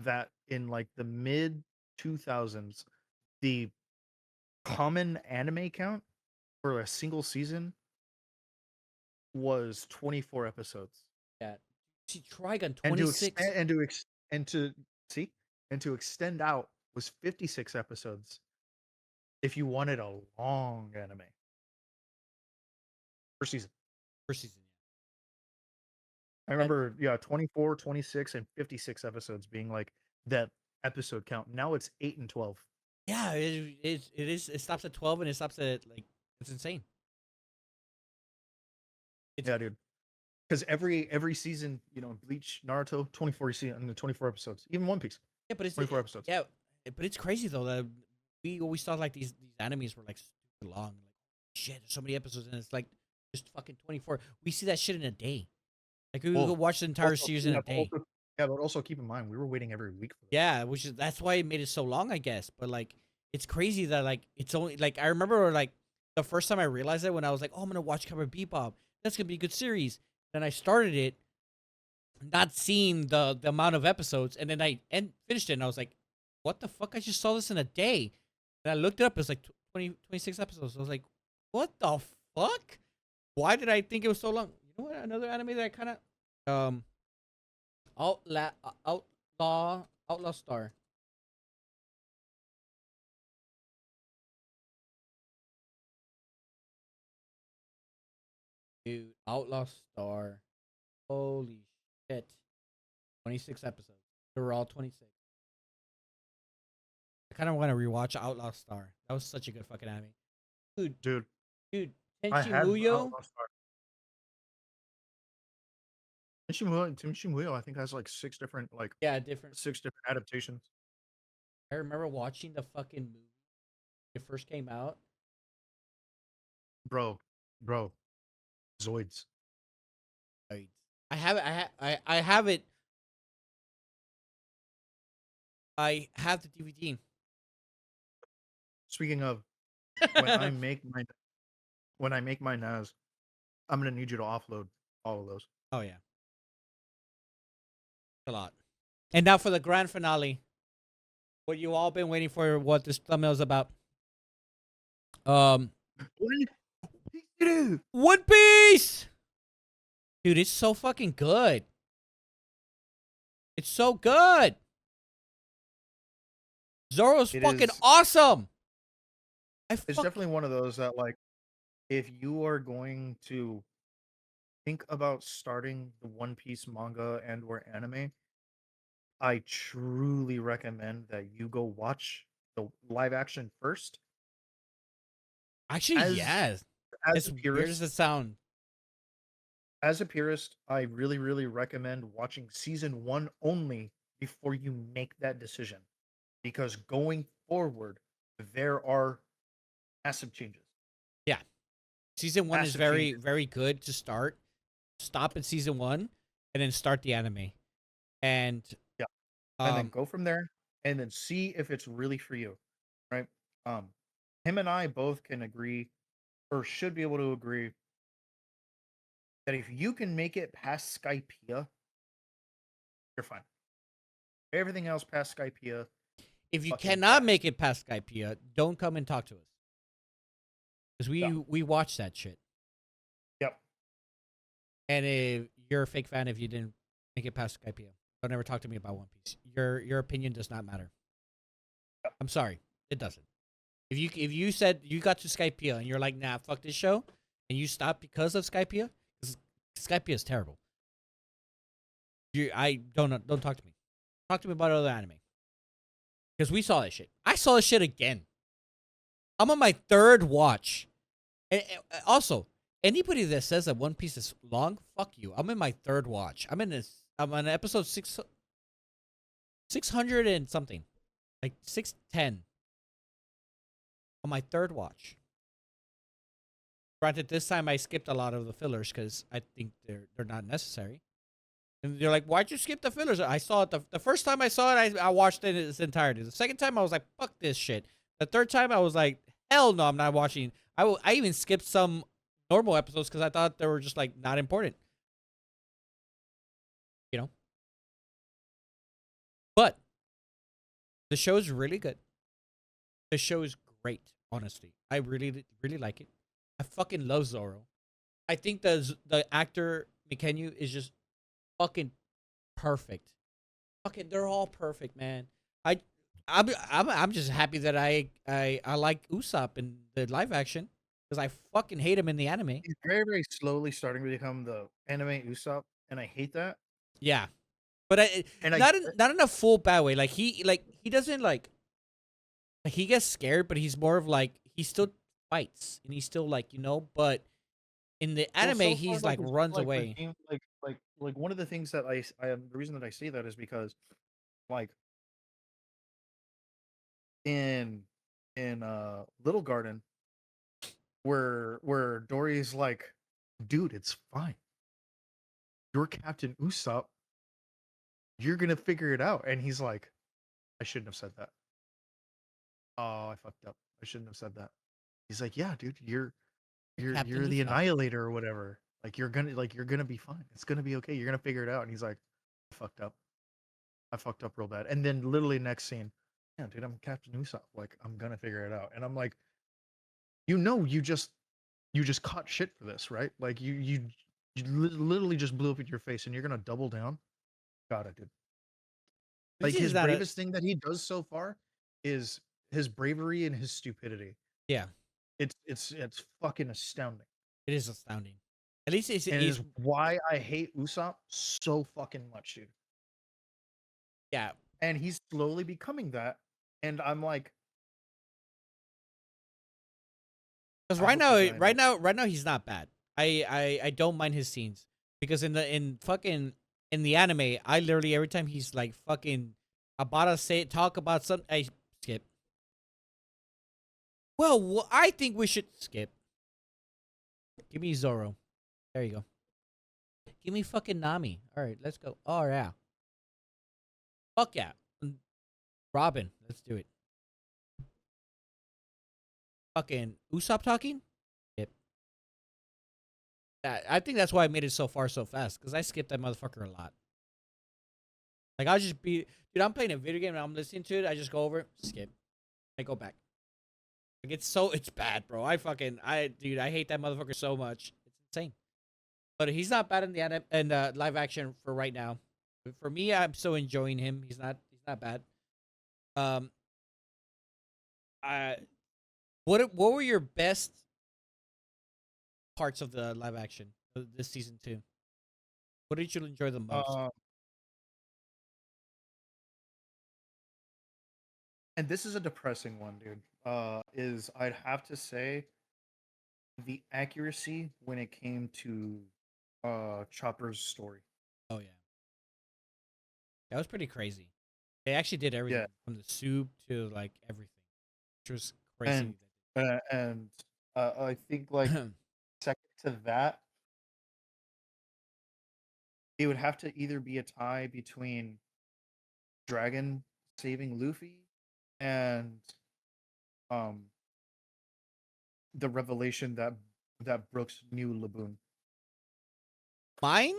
that in like the mid 2000s, the common anime count for a single season was 24 episodes. Yeah. See, Trigun, And to 26. extend and to see and to extend out was 56 episodes if you wanted a long anime per season. Per season. I remember, yeah, 24, 26, and 56 episodes being like that episode count. Now it's 8 and 12. Yeah, it is. It stops at 12 and it stops at, like, it's insane. It's, Yeah, dude. Because every season, you know, Bleach, Naruto, 24 season, 24 episodes. Even One Piece, yeah, but it's 24 episodes. yeah, but it's crazy though that we always thought like these animes were like super long. Like, shit, there's so many episodes and it's like just fucking 24. We see that shit in a day. Like we Well, could watch the entire also, series in yeah, a day. yeah, but also keep in mind we were waiting every week for this. Yeah, which is that's why it made it so long, I guess. But like, it's crazy that like it's only like I remember like the first time I realized it when I was like, oh, I'm gonna watch Cowboy Bebop. That's gonna be a good series. Then I started it, not seeing the amount of episodes, and then I finished it, and I was like, what the fuck? I just saw this in a day. And I looked it up. It's like 26 episodes. I was like, what the fuck? Why did I think it was so long? You know what? Another anime that I kind of Outlaw Star. Dude, Outlaw Star. Holy shit. 26 episodes. They were all 26. I kind of want to rewatch Outlaw Star. That was such a good fucking anime. Dude, Dude, dude, I Tenchi had Muyo. Tenchi Muyo, I think has like Yeah, different. 6 different adaptations. I remember watching the fucking movie. It first came out. Bro, Zoids. I have it. I have it. I have the DVD. Speaking of, when I make my NAS, I'm gonna need you to offload all of those. Oh yeah, a lot. And now for the grand finale, what you all been waiting for, what this thumbnail is about. One Piece, dude, it's so fucking good. It's so good. Zoro's fucking awesome. It's definitely one of those that, like, if you are going to think about starting the One Piece manga and/or anime, I truly recommend that you go watch the live action first. Actually, As yes. as As a weird as purist, it sounds. I really, really recommend watching season 1 only before you make that decision. Because going forward, there are massive changes. Yeah. Season 1 is Massive very, changes. very good to start. Stop at season 1 and then start the anime. And Yeah. And then go from there and then see if it's really for you. Right? Him and I both can agree, or should be able to agree, that if you can make it past Skypiea, you're fine. Everything else past Skypiea, if you fucking cannot trash. make it past Skypiea, don't come and talk to us. Because Yeah. we watch that shit. Yep. And if you're a fake fan if you didn't make it past Skypiea, don't ever talk to me about One Piece. Your opinion does not matter. Yep. I'm sorry, it doesn't. If you said you got to Skypiea and you're like, nah, fuck this show, and you stop because of Skypiea, because Skypiea is terrible. I don't talk to me. Talk to me about other anime. Because we saw that shit. I saw this shit again. I'm on my third watch. And also, anybody that says that One Piece is long, fuck you. I'm in my third watch. I'm on episode 600 and something. Like 610. On my third watch. Granted, this time I skipped a lot of the fillers because I think they're not necessary. And they're like, why'd you skip the fillers? I saw it the first time I saw it, I watched it in its entirety. The second time I was like, fuck this shit. The third time I was like, hell no, I'm not watching. I even skipped some normal episodes because I thought they were just like not important. You know? But the show is really good. The show is great, honestly. I really, really like it. I fucking love Zoro. I think the actor Mikenyu is just fucking perfect. Fucking, they're all perfect, man. I'm just happy that I like Usopp in the live action because I fucking hate him in the anime. He's very, very slowly starting to become the anime Usopp, and I hate that. Yeah, but And I not in a full bad way. Like he doesn't like he gets scared, but he's more of like he still fights and he's still like but in the well, anime so far, he's like it's runs like the away. game, like one of the things that I am the reason that I say that is because like in Little Garden where Dory's like, dude, it's fine. You're Captain Usopp. You're gonna figure it out. And he's like, I shouldn't have said that. Oh, I fucked up. I shouldn't have said that. He's like, yeah, dude, Captain you're the Usopp. annihilator or whatever. Like you're gonna be fine. It's gonna be okay. You're gonna figure it out. And he's like, I fucked up. I fucked up real bad. And then literally next scene, yeah, dude, I'm Captain Usopp. Like I'm gonna figure it out. And I'm like, you just caught shit for this, right? Like literally just blew up in your face, and you're gonna double down. Got it, dude. This Like is his not a bravest thing that he does so far is his bravery and his stupidity. yeah. It's fucking astounding, It is astounding. At least and it he's is why I hate Usopp so fucking much, dude. yeah. And he's slowly becoming that, and I'm like, Because I hope you die now. right now he's not bad. I don't mind his scenes because in fucking in the anime, I literally every time he's like fucking about to say talk about some, I skip. Well, I think we should skip. Give me Zoro. There you go. Give me fucking Nami. All right, let's go. Oh yeah. Fuck yeah. Robin, let's do it. Fucking Usopp talking? Yep. I think that's why I made it so far so fast, because I skipped that motherfucker a lot. Like, I'll just be... Dude, I'm playing a video game and I'm listening to it. I just go over it, skip. I go back. Like, it's bad, bro. Dude, I hate that motherfucker so much. It's insane. But he's not bad in the live action for right now. But for me, I'm still enjoying him. He's not bad. I... What were your best parts of the live action this season 2? What did you enjoy the most? And this is a depressing one, dude. Is I'd have to say the accuracy when it came to Chopper's story. Oh yeah, that was pretty crazy. They actually did everything Yeah, from the soup to like everything, which was crazy. and and I think like second to that, it would have to either be a tie between Dragon saving Luffy and um the revelation that Brooks knew Laboon. Mine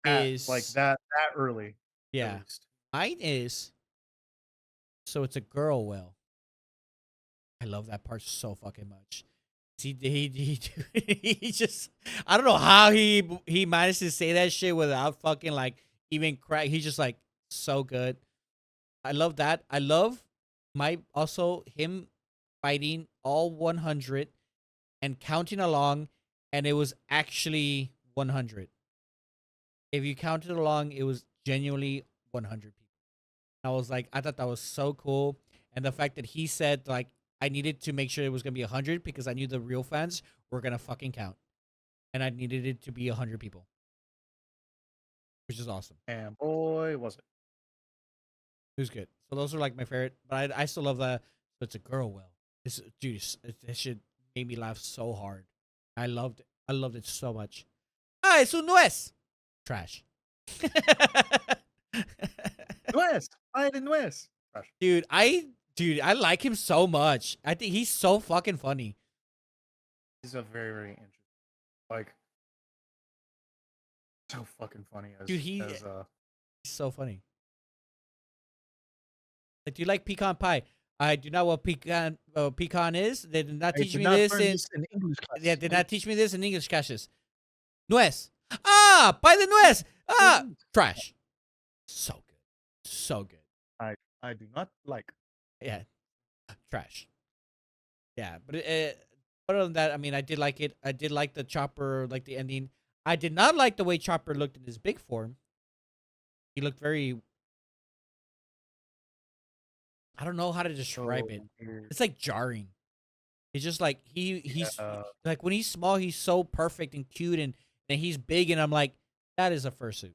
Like is that early, at yeah, least. mine is so it's a girl whale. I love that part so fucking much. He just I don't know how he managed to say that shit without fucking like even crack. He's just like so good. I love that. I love my also him fighting all 100 and counting along and it was actually 100. If you counted along, it was genuinely 100 people. I was like, I thought that was so cool, and the fact that he said like I needed to make sure it was gonna be 100 because I knew the real fans were gonna fucking count, and I needed it to be 100 people, which is awesome. And boy, was it. It was good. So those are like my favorite, but I still love that. So it's a girl well. This dude, this shit made me laugh so hard. I loved it. I loved it so much. Ah, es un nuez. Trash. Nuez. I did Nuez. Gosh, Dude, I like him so much. I think he's so fucking funny. he's a very, very interesting. Like, so fucking funny as Dude, he's as so funny. Like, do you like pecan pie? I do not know what pecan is. They did not I teach did me not this learn in. this in English class. Yeah, did not teach me this in English classes. Nuez. Ah, pie de nuez. Ah, trash. So good. So good. I do not like. Yeah, trash. Yeah, but other than that, I mean, I did like it. I did like the Chopper, like the ending. I did not like the way Chopper looked in his big form. He looked very. I don't know how to describe So it. weird. It's like jarring. It's just like he's Yeah. like when he's small, he's so perfect and cute, and he's big, and I'm like, that is a fursuit.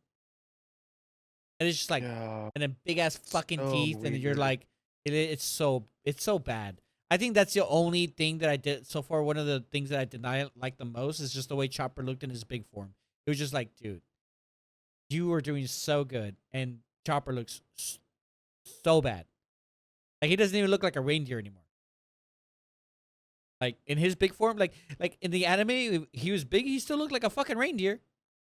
And it's just like, Yeah. and then big ass fucking So teeth, and you're weird. like, it's so bad. I think that's the only thing that I did so far. One of the things that I did not like the most is just the way Chopper looked in his big form. It was just like, dude, you were doing so good, and Chopper looks so bad. Like he doesn't even look like a reindeer anymore. Like in his big form, like in the anime, he was big. He still looked like a fucking reindeer.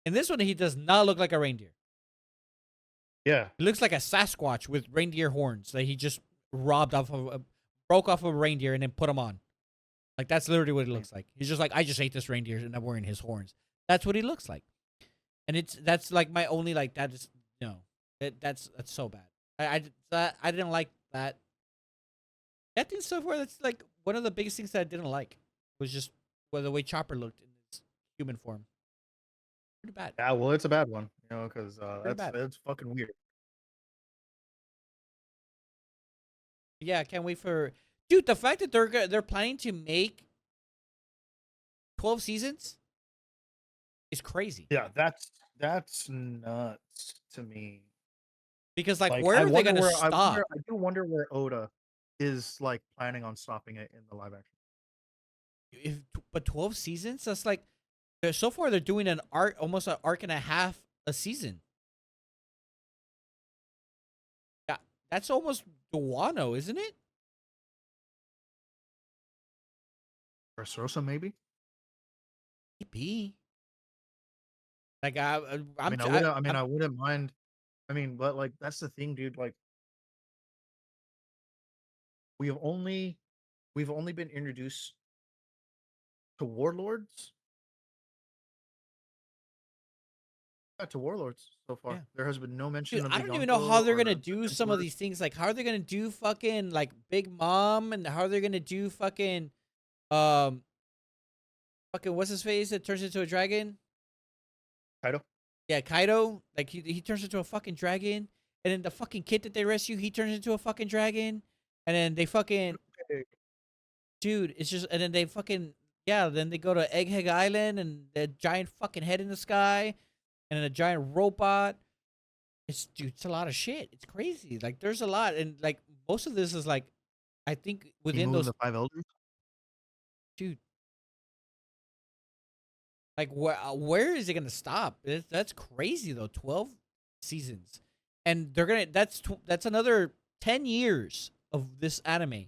In this one, he does not look like a reindeer. Yeah. He looks like a Sasquatch with reindeer horns that he just broke off of a reindeer and then put them on. Like that's literally what it looks like. He's just like, I just ate this reindeer and I'm wearing his horns. That's what he looks like. And that's like my only like that is no, that's so bad. I didn't like that. I think so far that's like one of the biggest things that I didn't like was just the way Chopper looked in his human form. Pretty bad. Yeah. Well, it's a bad one, because Pretty bad. that's fucking weird. Yeah, I can't wait for dude. The fact that they're planning to make 12 seasons is crazy. Yeah. That's nuts to me. Because like, Like, where are they gonna stop? I do wonder where Oda is like planning on stopping it in the live action. If but 12 seasons, that's like so far they're doing an arc, almost an arc and a half a season. Yeah, that's almost Wano, isn't it? Dressrosa, maybe. Maybe. Like I mean, I wouldn't mind. I mean, but like that's the thing, dude. Like we have only we've only been introduced to warlords. Yeah, to warlords so far. yeah. There has been no mention Dude, of I the don't even know how Yonko they're or gonna the do some of Emperor. these things. Like, how are they gonna do fucking like Big Mom, and how are they gonna do um fucking what's his face that turns into a dragon? Kaido. Yeah, Kaido. Like he turns into a fucking dragon, and then the fucking kid that they rescue, he turns into a fucking dragon, and then they fucking Okay. dude, it's just and then they fucking yeah, then they go to Egghead Island and the giant fucking head in the sky, and then a giant robot. It's dude, it's a lot of shit. It's crazy. Like there's a lot, and like most of this is like, I think within Emu and those the Five Elders. dude, like where is it gonna stop? That's crazy though. 12 seasons, and they're gonna that's another 10 years of this anime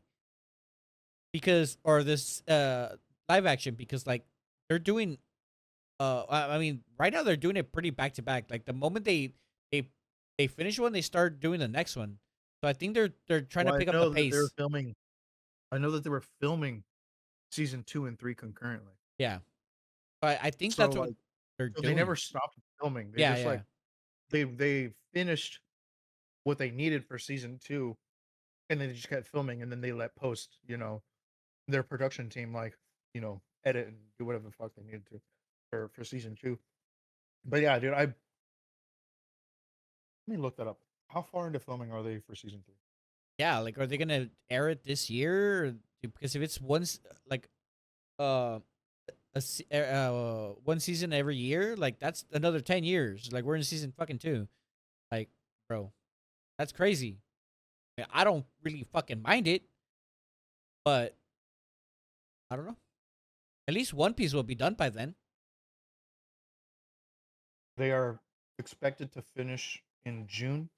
because or this live action because like they're doing I mean right now they're doing it pretty back to back. Like the moment they they finish one, they start doing the next one. So I think they're trying to Well, I pick up the know that they're pace. filming. I know that they were filming season 2 and 3 concurrently. Yeah, but I think So that's what like, they're so they never doing. stopped filming. They Yeah, just yeah, like they finished what they needed for season 2, and then they just kept filming, and then they let post. Their production team like edit and do whatever the fuck they needed to for season 2. But yeah, dude, let me look that up. How far into filming are they for season 3? Yeah, like, are they gonna air it this year? Because if it's once, like, uh, one season every year, like that's another 10 years. Like we're in season fucking 2. Like, bro, that's crazy. I don't really fucking mind it, but I don't know. At least One Piece will be done by then. They are expected to finish in June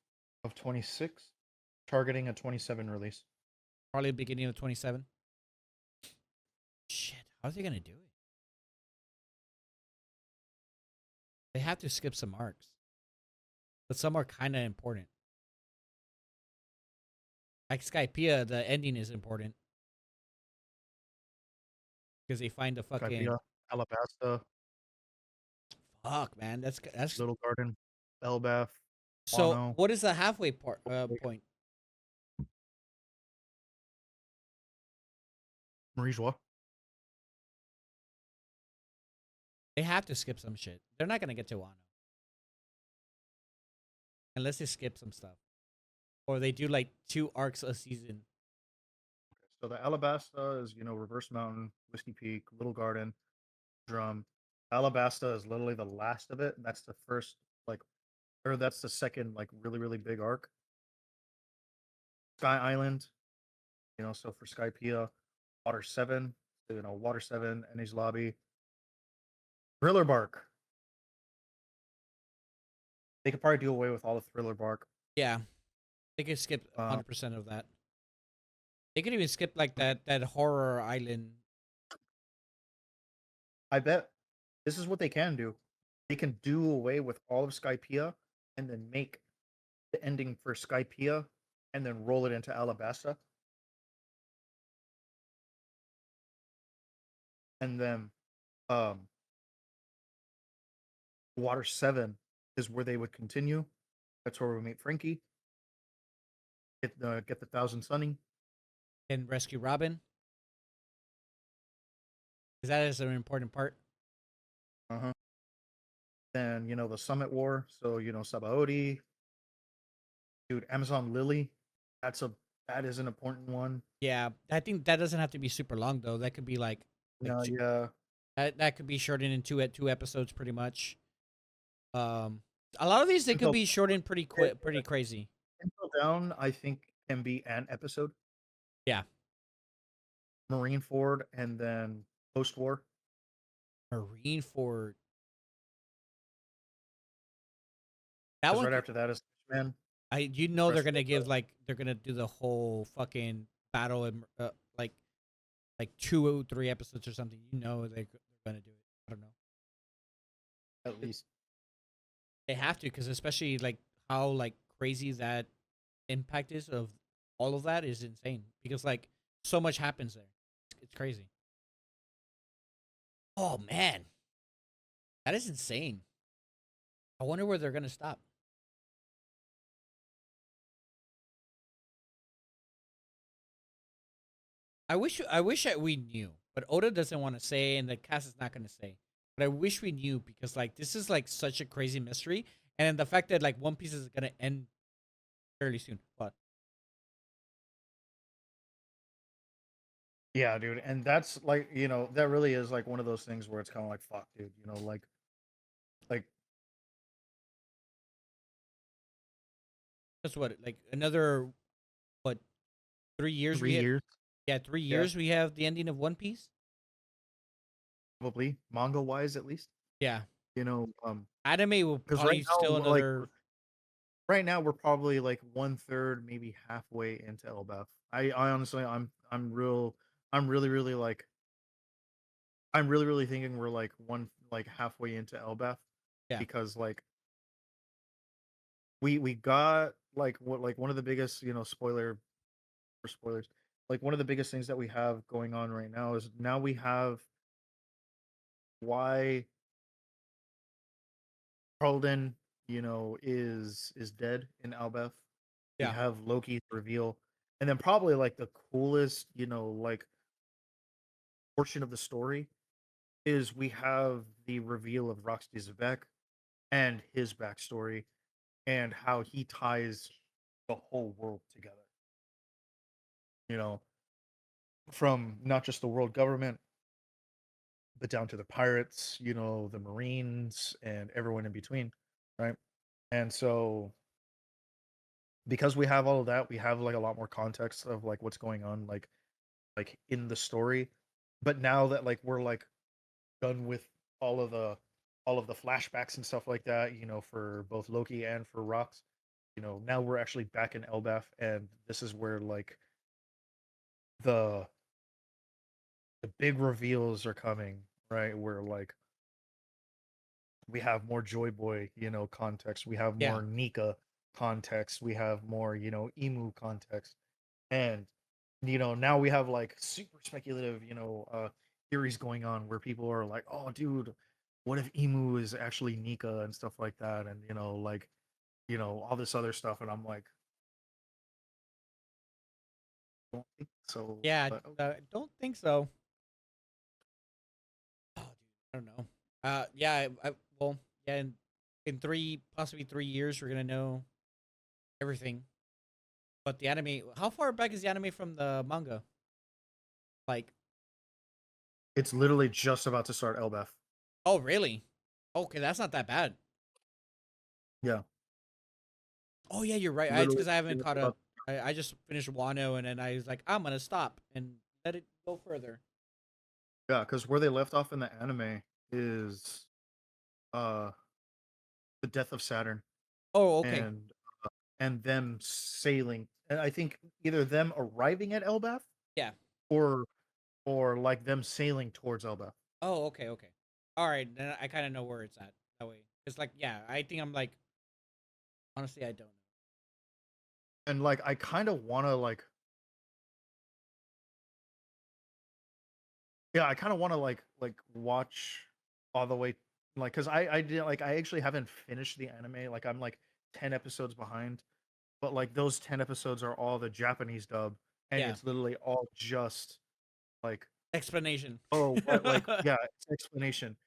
of 26, targeting a 27 release. Probably the beginning of 27. Shit, how are they gonna do it? They have to skip some arcs, but some are kind of important. Like Skypiea, the ending is important because they find the fucking Skypiea, Alabasta, fuck, man. That's Little Garden, Elbaf, so. Wano. What is the halfway part point? Marie's what? They have to skip some shit. They're not gonna get to Wano unless they skip some stuff, or they do like 2 arcs a season. So the Alabasta is, Reverse Mountain, Whiskey Peak, Little Garden, Drum. Alabasta is literally the last of it. And that's the first, like, or that's the second, like, really, really big arc. Sky Island, so for Skypiea, Water 7, Water 7, Eni's Lobby, Thriller Bark. They could probably do away with all the Thriller Bark. Yeah, they could skip 100% of that. They could even skip like that horror island. I bet this is what they can do. They can do away with all of Skypiea and then make the ending for Skypiea and then roll it into Alabasta. And then Water 7 is where they would continue. That's where we meet Frankie. Get the Thousand Sunny. And rescue Robin. Because that is an important part. Uh-huh. Then, the Summit War. So, Sabaody. Dude, Amazon Lily. That is an important one. Yeah, I think that doesn't have to be super long though. That could be Yeah. that could be shortened in two episodes pretty much. A lot of these they could be shortened pretty quick, pretty crazy. Until Down, I think, can be an episode. Yeah. Marineford and then Post War. Marineford. That one Right after that is Man. they're gonna they're gonna do the whole fucking battle and like 2 or 3 episodes or something. They're gonna do it. I don't know. At least they have to, because especially like how like crazy that impact is of all of that is insane, because like so much happens there. It's crazy. Oh man, that is insane. I wonder where they're gonna stop. I wish we knew, but Oda doesn't want to say, and the cast is not going to say. But I wish we knew, because like this is like such a crazy mystery, and the fact that like One Piece is going to end fairly soon. But yeah, dude, and that's like that really is like one of those things where it's kind of like fuck, dude. Like that's what, like another what 3 years 3 years. Yeah, 3 years we have the ending of One Piece. Probably manga wise, at least. Yeah, Um, anime will because probably still another. Right now we're probably like 1/3, maybe halfway into Elbaf. I honestly, I'm really, really like, I'm really, really thinking we're like halfway into Elbaf, Yeah, because like we got like one of the biggest, spoilers, like one of the biggest things that we have going on right now is now we have why Carlton, is dead in Albeth. We yeah, have Loki's reveal, and then probably like the coolest, like portion of the story is we have the reveal of Roxy Zebek and his backstory and how he ties the whole world together. You know, from not just the world government, but down to the pirates, the Marines and everyone in between, right? And so because we have all of that, we have like a lot more context of like what's going on like in the story. But now that like we're like done with all of the all of the flashbacks and stuff like that, for both Loki and for Rox, now we're actually back in Elbaf, and this is where like the the big reveals are coming, right? Where like we have more Joy Boy, context. We have Yeah. more Nika context. We have more, Emu context. And now we have like super speculative, theories going on where people are like, "Oh, dude, what if Emu is actually Nika and stuff like that?" And like, all this other stuff. And I'm like, don't think so, Yeah, but don't think so. Oh, dude, I don't know. Yeah, well, yeah, in possibly 3 years, we're gonna know everything. But the anime, how far back is the anime from the manga? Like, it's literally just about to start Elbaf. oh, really? Okay, that's not that bad. Yeah, Oh, yeah, you're right. It's literally because I haven't just caught up. about. I just finished Wano, and then I was like, I'm gonna stop and let it go further. Yeah, because where they left off in the anime is uh the death of Saturn Oh, okay. and them sailing. And I think either them arriving at Elbaf Yeah. or like them sailing towards Elbaf. Oh, okay, okay. All right, then I kind of know where it's at that way. It's like, yeah, I think I'm like, honestly, I don't know. And like I kind of want to like yeah, I kind of want to like watch all the way like cuz I did like I actually haven't finished the anime. Like I'm like 10 episodes behind, but like those 10 episodes are all the Japanese dub and Yeah, it's literally all just like explanation. oh what like yeah, it's explanation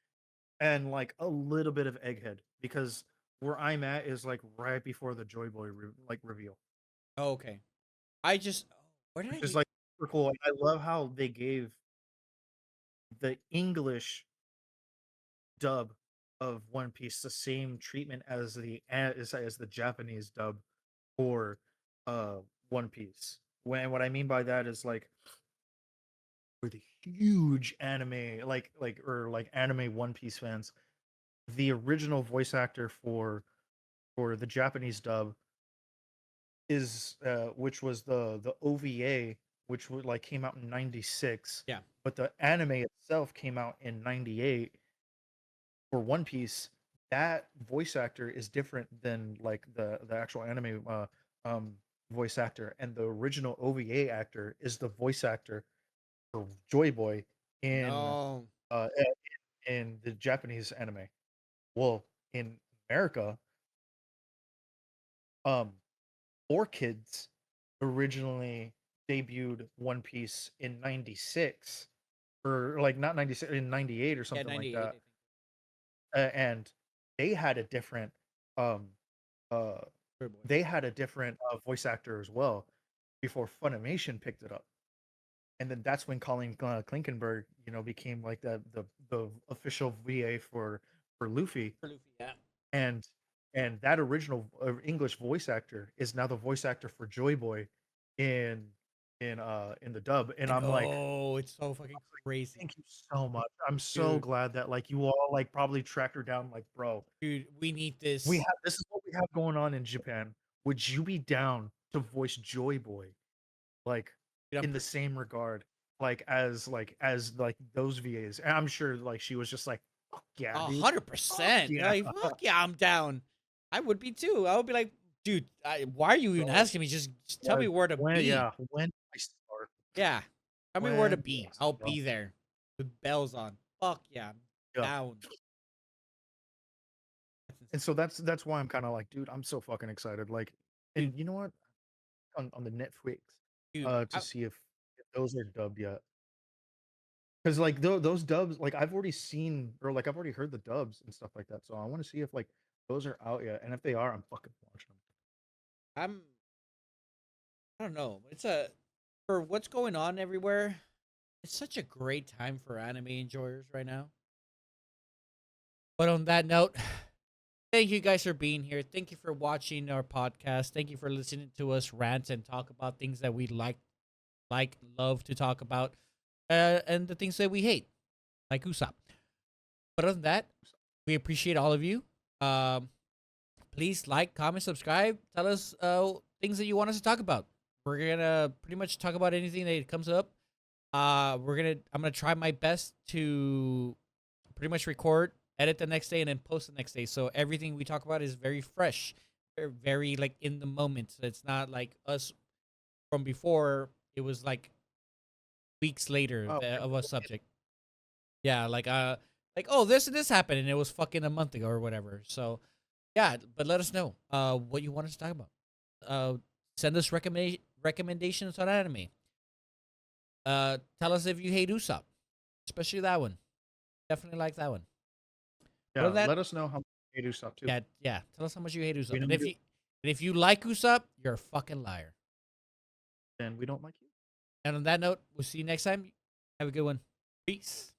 and like a little bit of egghead because where I'm at is like right before the Joy Boy like reveal, Oh, okay. I just where did I which is read? like super cool. And I love how they gave the English dub of One Piece the same treatment as the Japanese dub for uh One Piece. When what I mean by that is like for the huge anime or like anime One Piece fans, the original voice actor for the Japanese dub is which was the OVA, which would like came out in 96, Yeah. but the anime itself came out in 98 for One Piece. That voice actor is different than like the actual anime um voice actor, and the original OVA actor is the voice actor for Joy Boy in No. uh in the Japanese anime. Well, in America, um Orchids originally debuted One Piece in 96 or like not 96 in 98 or Yeah, something like 98, I that. think. And they had a different um uh Good boy. they had a different voice actor as well before Funimation picked it up. And then that's when Colin Klinkenberg, became like the official VA for Luffy. For Luffy, yeah. and that original English voice actor is now the voice actor for Joy Boy in in the dub, and I I'm like, know, it's so fucking crazy. thank you so much. I'm so Dude, glad that like you all like probably tracked her down. Like, bro, dude, we need we this. have this is what we have going on in Japan. Would you be down to voice Joy Boy like Dude, in the same regard, like as those VAs? And I'm sure like she was just like, fuck yeah, dude, fuck 100%. yeah, Like, fuck yeah, I'm down. I would be too. I would be like, dude, why are you even bro. asking me? Just tell me where to be. When I start. Yeah. Tell me where to When do be. I I'll start? be there with bells on. Fuck yeah, I'm Yeah. down. That's And insane. so that's why I'm kinda like, dude, I'm so fucking excited. Like, Dude, and you know what? On the Netflix, dude, to see if those are dubbed yet. Because like those dubs, like I've already seen or like I've already heard the dubs and stuff like that. So I want to see if like those are out yet, and if they are, I'm fucking watching them. I'm I don't know. It's a for what's going on everywhere. It's such a great time for anime enjoyers right now. But on that note, thank you guys for being here. Thank you for watching our podcast. Thank you for listening to us rant and talk about things that we love to talk about, and the things that we hate, like Usopp. But other than that, we appreciate all of you. Um, Please like, comment, subscribe. Tell us things that you want us to talk about. We're gonna pretty much talk about anything that comes up. I'm gonna try my best to pretty much record, edit the next day, and then post the next day. So everything we talk about is very fresh, very like in the moment. So it's not like us from before. It was like weeks later Oh, of a subject. Yeah, like oh this happened and it was fucking a month ago or whatever. So yeah, but let us know what you want us to talk about. Send us recommendations on anime. Tell us if you hate Usopp, especially that one. Definitely like that one. yeah. Other than that, Let us know how much you do stuff too. yeah. Tell us how much you hate Usopp. We know And you, if you like Usopp, you're a fucking liar. and we don't like you. And on that note, we'll see you next time. Have a good one. Peace.